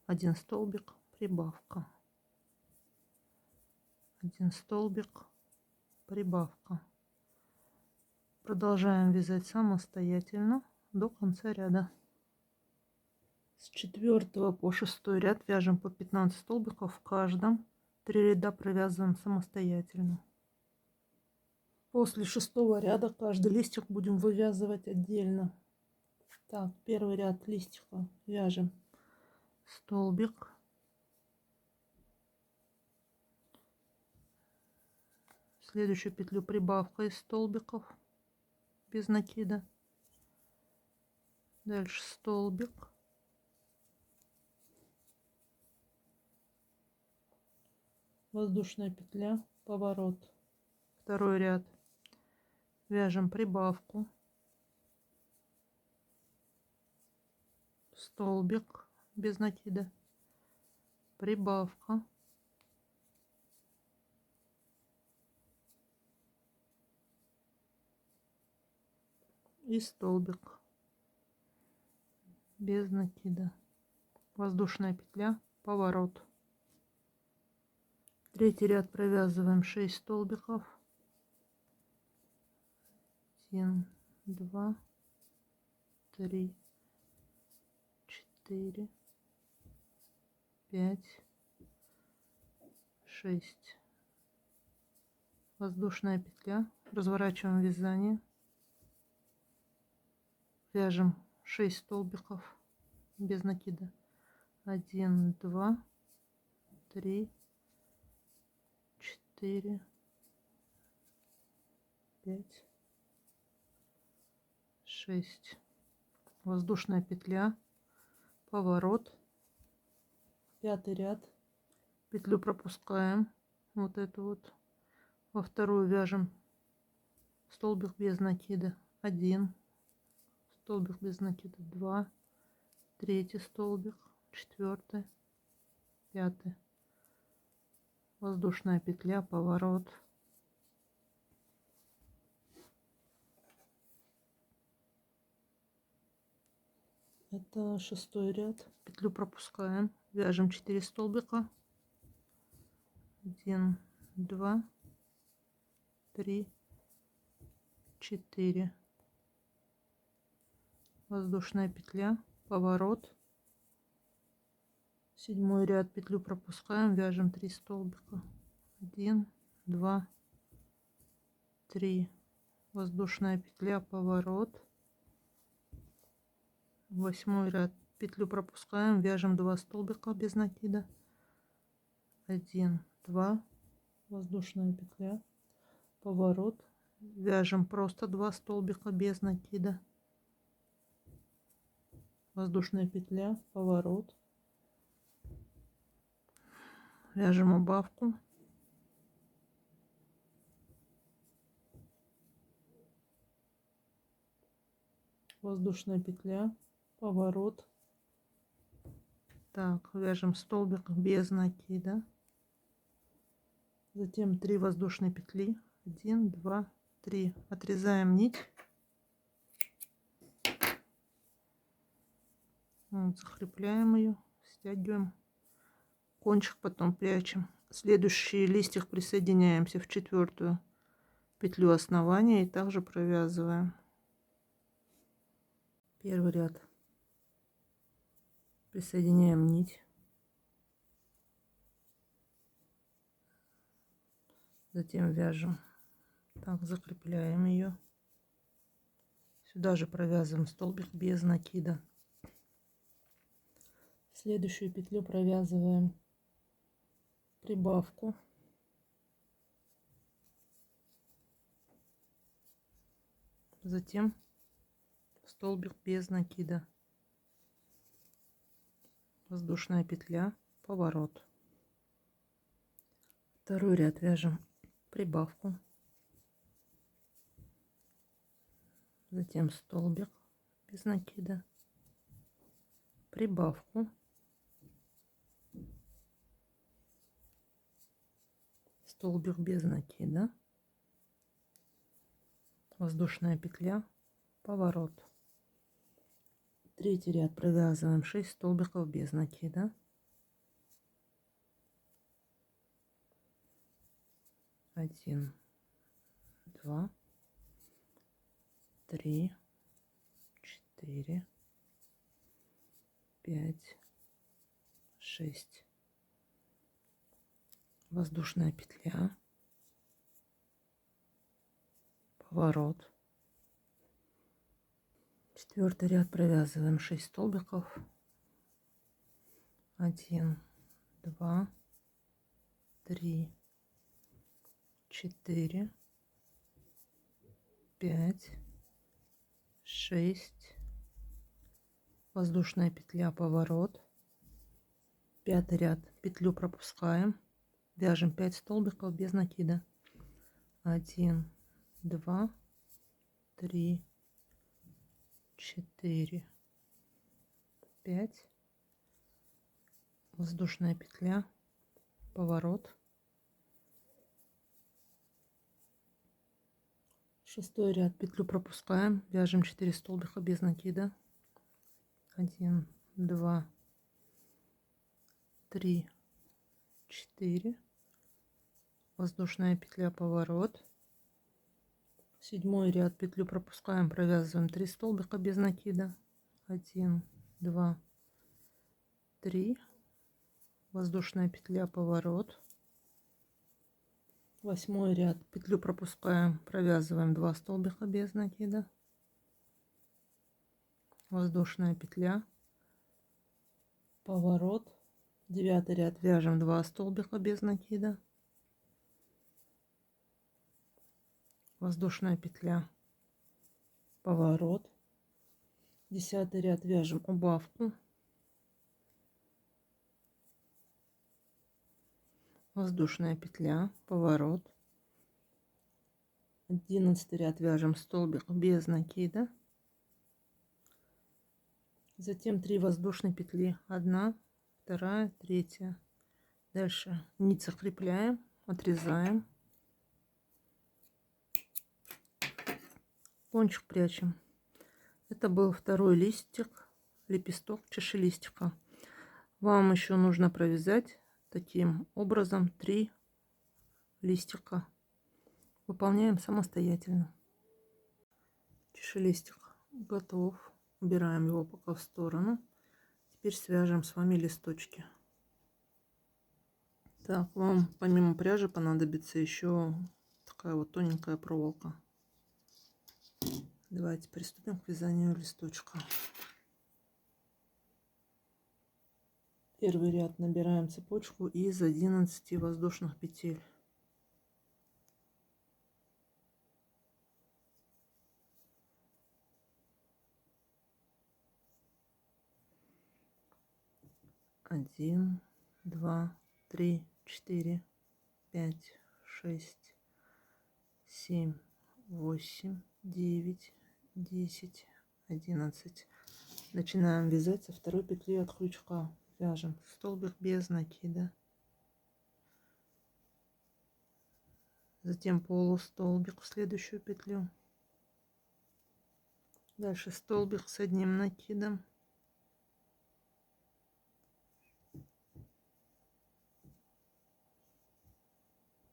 1 столбик, прибавка. 1 столбик, прибавка. Продолжаем вязать самостоятельно до конца ряда. С 4 по 6 ряд вяжем по 15 столбиков в каждом. 3 ряда провязываем самостоятельно. После 6 ряда каждый листик будем вывязывать отдельно. Так, первый ряд листика вяжем столбик, следующую петлю прибавка из столбиков без накида, дальше столбик, воздушная петля, поворот, второй ряд вяжем прибавку, столбик без накида, прибавка, и столбик без накида, воздушная петля, поворот. Третий ряд провязываем 6 столбиков. 1, 2, 3, 4, 5, 6. Воздушная петля. Разворачиваем вязание. Вяжем 6 столбиков без накида. 1, 2, 3, 4, 5, 6. Воздушная петля, поворот, пятый ряд, петлю пропускаем, вот эту вот, во вторую вяжем столбик без накида, 1, столбик без накида, 2, третий столбик, 4, 5, воздушная петля, поворот. Это 6 ряд, петлю пропускаем, вяжем 4 столбика, 1, 2, 3, 4, воздушная петля, поворот, 7 ряд, петлю пропускаем, вяжем 3 столбика, 1, 2, 3, воздушная петля, поворот, 8 ряд, петлю пропускаем, вяжем 2 столбика без накида, 1, 2, воздушная петля, поворот, вяжем просто 2 столбика без накида, воздушная петля, поворот, вяжем убавку, воздушная петля, поворот. Так, вяжем столбик без накида, затем 3 воздушные петли, 1, 2, 3, отрезаем нить, вот, закрепляем ее, стягиваем, кончик потом прячем. Следующий листик присоединяемся в 4-ю петлю основания и также провязываем. Первый ряд присоединяем нить, затем вяжем, так, закрепляем ее, сюда же провязываем столбик без накида. Следующую петлю провязываем прибавку, затем столбик без накида, воздушная петля, поворот. Второй ряд вяжем прибавку, затем столбик без накида, прибавку, столбик без накида, воздушная петля, поворот. Третий ряд провязываем 6 столбиков без накида, 1, 2, 3, 4, 5, 6, воздушная петля, поворот. Четвертый ряд провязываем 6 столбиков, 1, 2, 3, 4, 5, 6, воздушная петля, поворот. Пятый ряд петлю пропускаем, вяжем 5 столбиков без накида, 1, 2, 3, 4, 5, воздушная петля, поворот. Шестой ряд петлю пропускаем, вяжем 4 столбика без накида, 1, 2, 3, 4, воздушная петля, поворот. Седьмой ряд петлю пропускаем, провязываем 3 столбика без накида, 1, 2, 3, воздушная петля, поворот. Восьмой ряд петлю пропускаем, провязываем 2 столбика без накида, воздушная петля, поворот. Девятый ряд вяжем 2 столбика без накида, воздушная петля, поворот. Десятый ряд вяжем убавку, воздушная петля, поворот. 11 ряд вяжем столбик без накида, затем 3 воздушные петли, 1, 2, 3. Дальше нить закрепляем, отрезаем, кончик прячем. Это был второй листик, лепесток чашелистика. Вам еще нужно провязать таким образом 3 листика. Выполняем самостоятельно. Чашелистик готов. Убираем его пока в сторону. Теперь свяжем с вами листочки. Так, вам помимо пряжи понадобится еще такая вот тоненькая проволока. Давайте приступим к вязанию листочка. Первый ряд набираем цепочку из 11 воздушных петель. 1, 2, 3, 4, 5, 6, 7, 8, 9, 10, 11. Начинаем вязать со второй петли от крючка. Вяжем столбик без накида, затем полустолбик в следующую петлю, дальше столбик с одним накидом,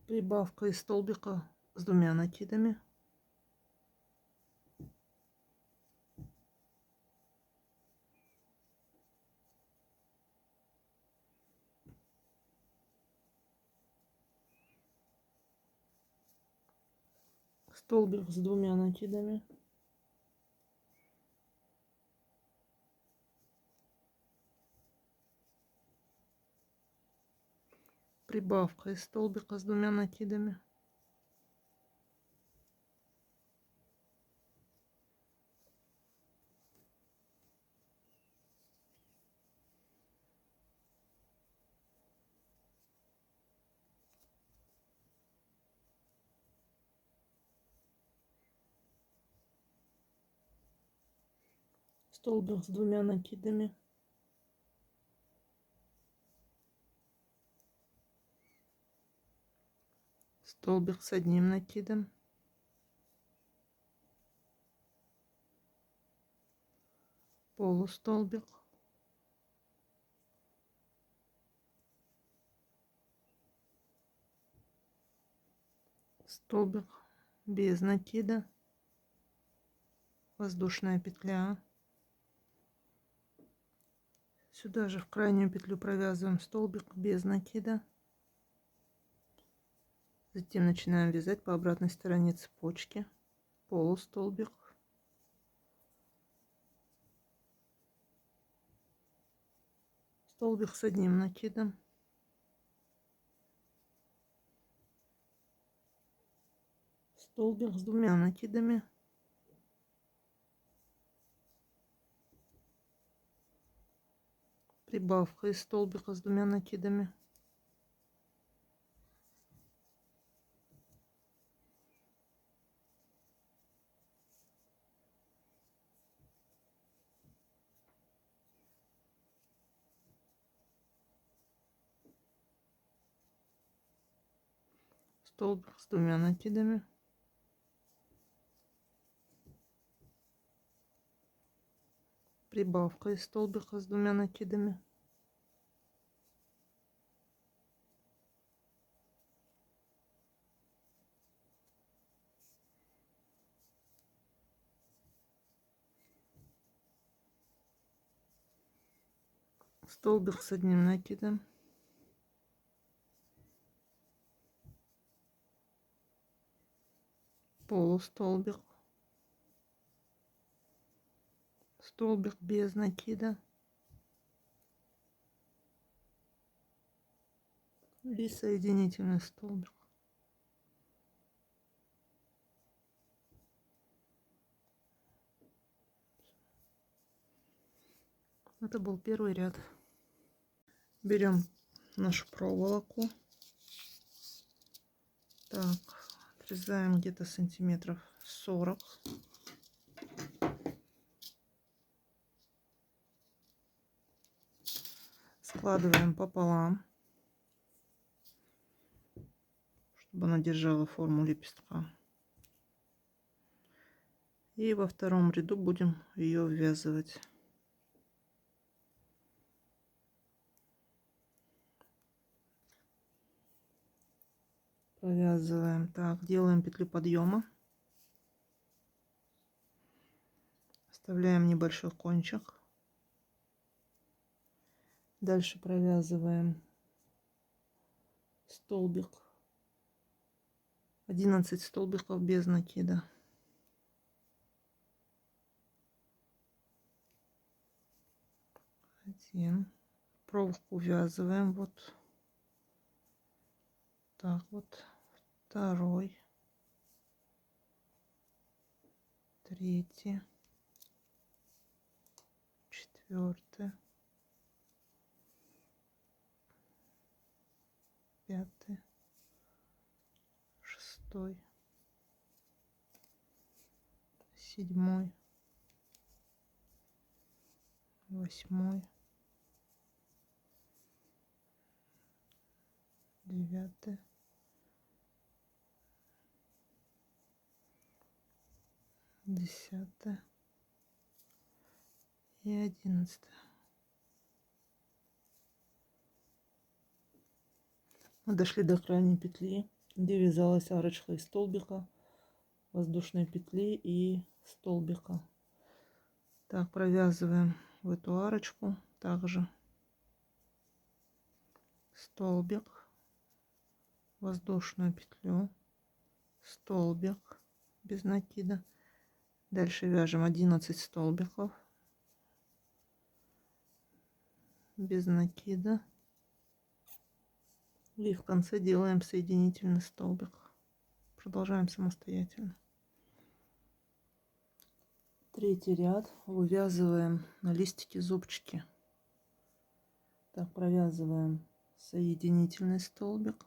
прибавка из столбика с двумя накидами, столбик с двумя накидами, прибавка из столбика с двумя накидами, столбик с двумя накидами, столбик с одним накидом, полустолбик, столбик без накида, воздушная петля, сюда же в крайнюю петлю провязываем столбик без накида, затем начинаем вязать по обратной стороне цепочки, полустолбик, столбик с одним накидом, столбик с двумя накидами, прибавка из столбика с двумя накидами, столбик с двумя накидами, прибавка из столбика с двумя накидами, столбик с одним накидом, полустолбик, столбик без накида и соединительный столбик. Это был первый ряд. Берем нашу проволоку, так, отрезаем где-то сантиметров 40, складываем пополам, чтобы она держала форму лепестка, и во втором ряду будем ее ввязывать. Провязываем. Так, делаем петлю подъема, оставляем небольшой кончик, дальше провязываем столбик, 11 столбиков без накида, один, проволоку увязываем, вот так вот, второй, третий, четвертый, 5, 6, 7, 8, 9, 10 и 11. Мы дошли до крайней петли, где вязалась арочка из столбика, воздушной петли и столбика. Так, провязываем в эту арочку также столбик, воздушную петлю, столбик без накида. Дальше вяжем 11 столбиков без накида. И в конце делаем соединительный столбик. Продолжаем самостоятельно. Третий ряд вывязываем на листике зубчики. Так, провязываем соединительный столбик.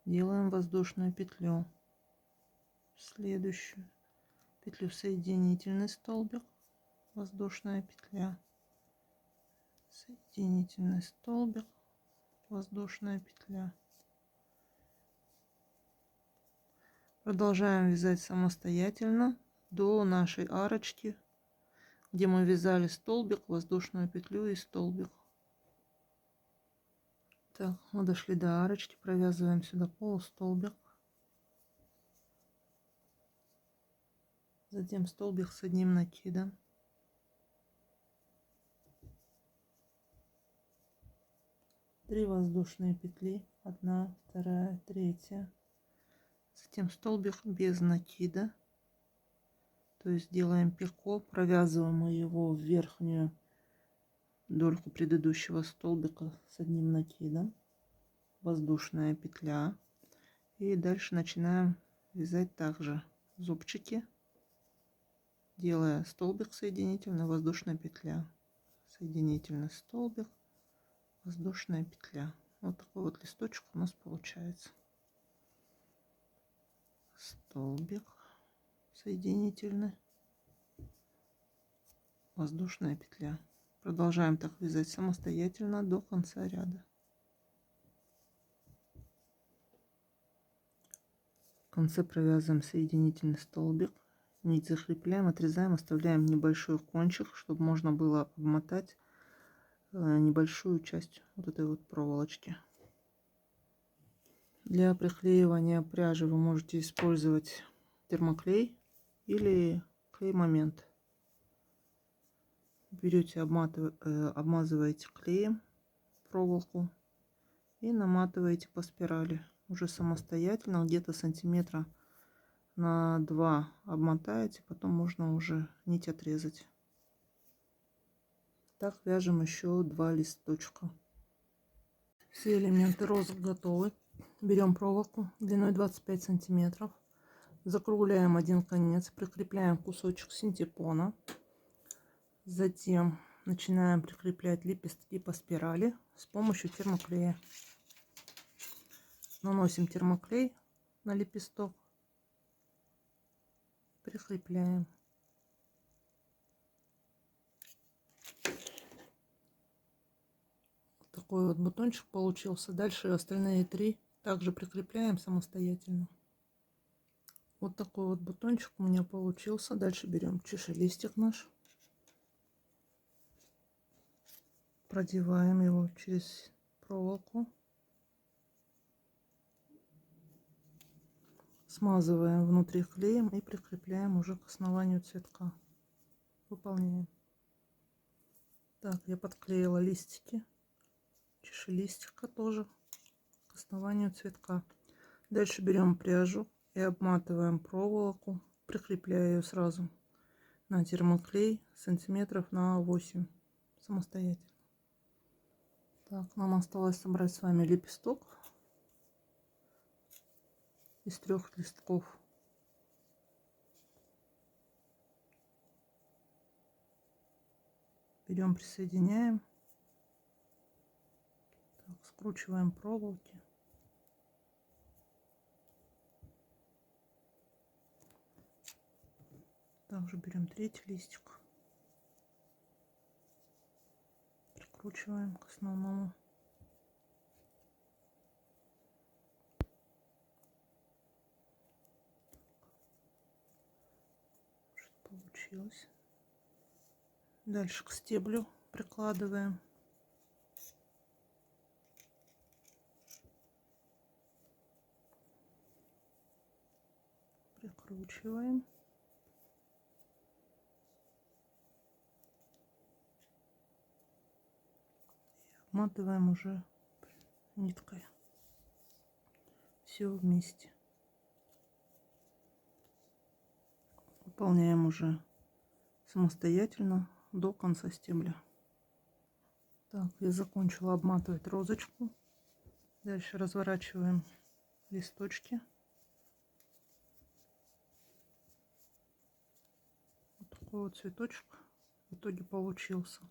Делаем воздушную петлю. Следующую петлю соединительный столбик, воздушная петля, соединительный столбик, воздушная петля. Продолжаем вязать самостоятельно до нашей арочки, где мы вязали столбик, воздушную петлю и столбик. Так, мы дошли до арочки, провязываем сюда полустолбик, затем столбик с одним накидом, три воздушные петли, 1, 2, 3, затем столбик без накида, то есть делаем пико, провязываем его в верхнюю дольку предыдущего столбика с одним накидом, воздушная петля, и дальше начинаем вязать также зубчики, делая столбик соединительный, воздушная петля, соединительный столбик, воздушная петля. Вот такой вот листочек у нас получается. Столбик соединительный, воздушная петля. Продолжаем так вязать самостоятельно до конца ряда. В конце провязываем соединительный столбик, нить закрепляем, отрезаем, оставляем небольшой кончик, чтобы можно было обмотать небольшую часть вот этой вот проволочки. Для приклеивания пряжи вы можете использовать термоклей или клей-момент. Берете, обмазываете клеем проволоку и наматываете по спирали. Уже самостоятельно, где-то сантиметра на 2 обмотаете, потом можно уже нить отрезать. Так вяжем еще 2 листочка. Все элементы розок готовы. Берем проволоку длиной 25 сантиметров, закругляем один конец, прикрепляем кусочек синтепона, затем начинаем прикреплять лепестки по спирали с помощью термоклея. Наносим термоклей на лепесток, прикрепляем. Такой вот бутончик получился. Дальше остальные 3 также прикрепляем самостоятельно. Вот такой вот бутончик у меня получился. Дальше берем чашелистик наш, продеваем его через проволоку, смазываем внутри клеем и прикрепляем уже к основанию цветка. Выполняем. Так, я подклеила листики, чашелистика тоже к основанию цветка. Дальше берем пряжу и обматываем проволоку, прикрепляя ее сразу на термоклей сантиметров на 8 самостоятельно. Так, нам осталось собрать с вами лепесток из 3 листков. Берем, присоединяем. Так, скручиваем проволоки. Также берем третий листик. Прикручиваем к основному. Что получилось. Дальше к стеблю прикладываем. Прикручиваем. И обматываем уже ниткой. Все вместе. Выполняем уже самостоятельно до конца стебля. Так, я закончила обматывать розочку. Дальше разворачиваем листочки. Вот такой вот цветочек в итоге получился.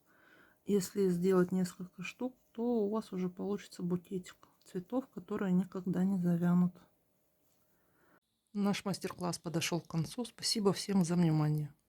Если сделать несколько штук, то у вас уже получится букетик цветов, которые никогда не завянут. Наш мастер-класс подошел к концу. Спасибо всем за внимание.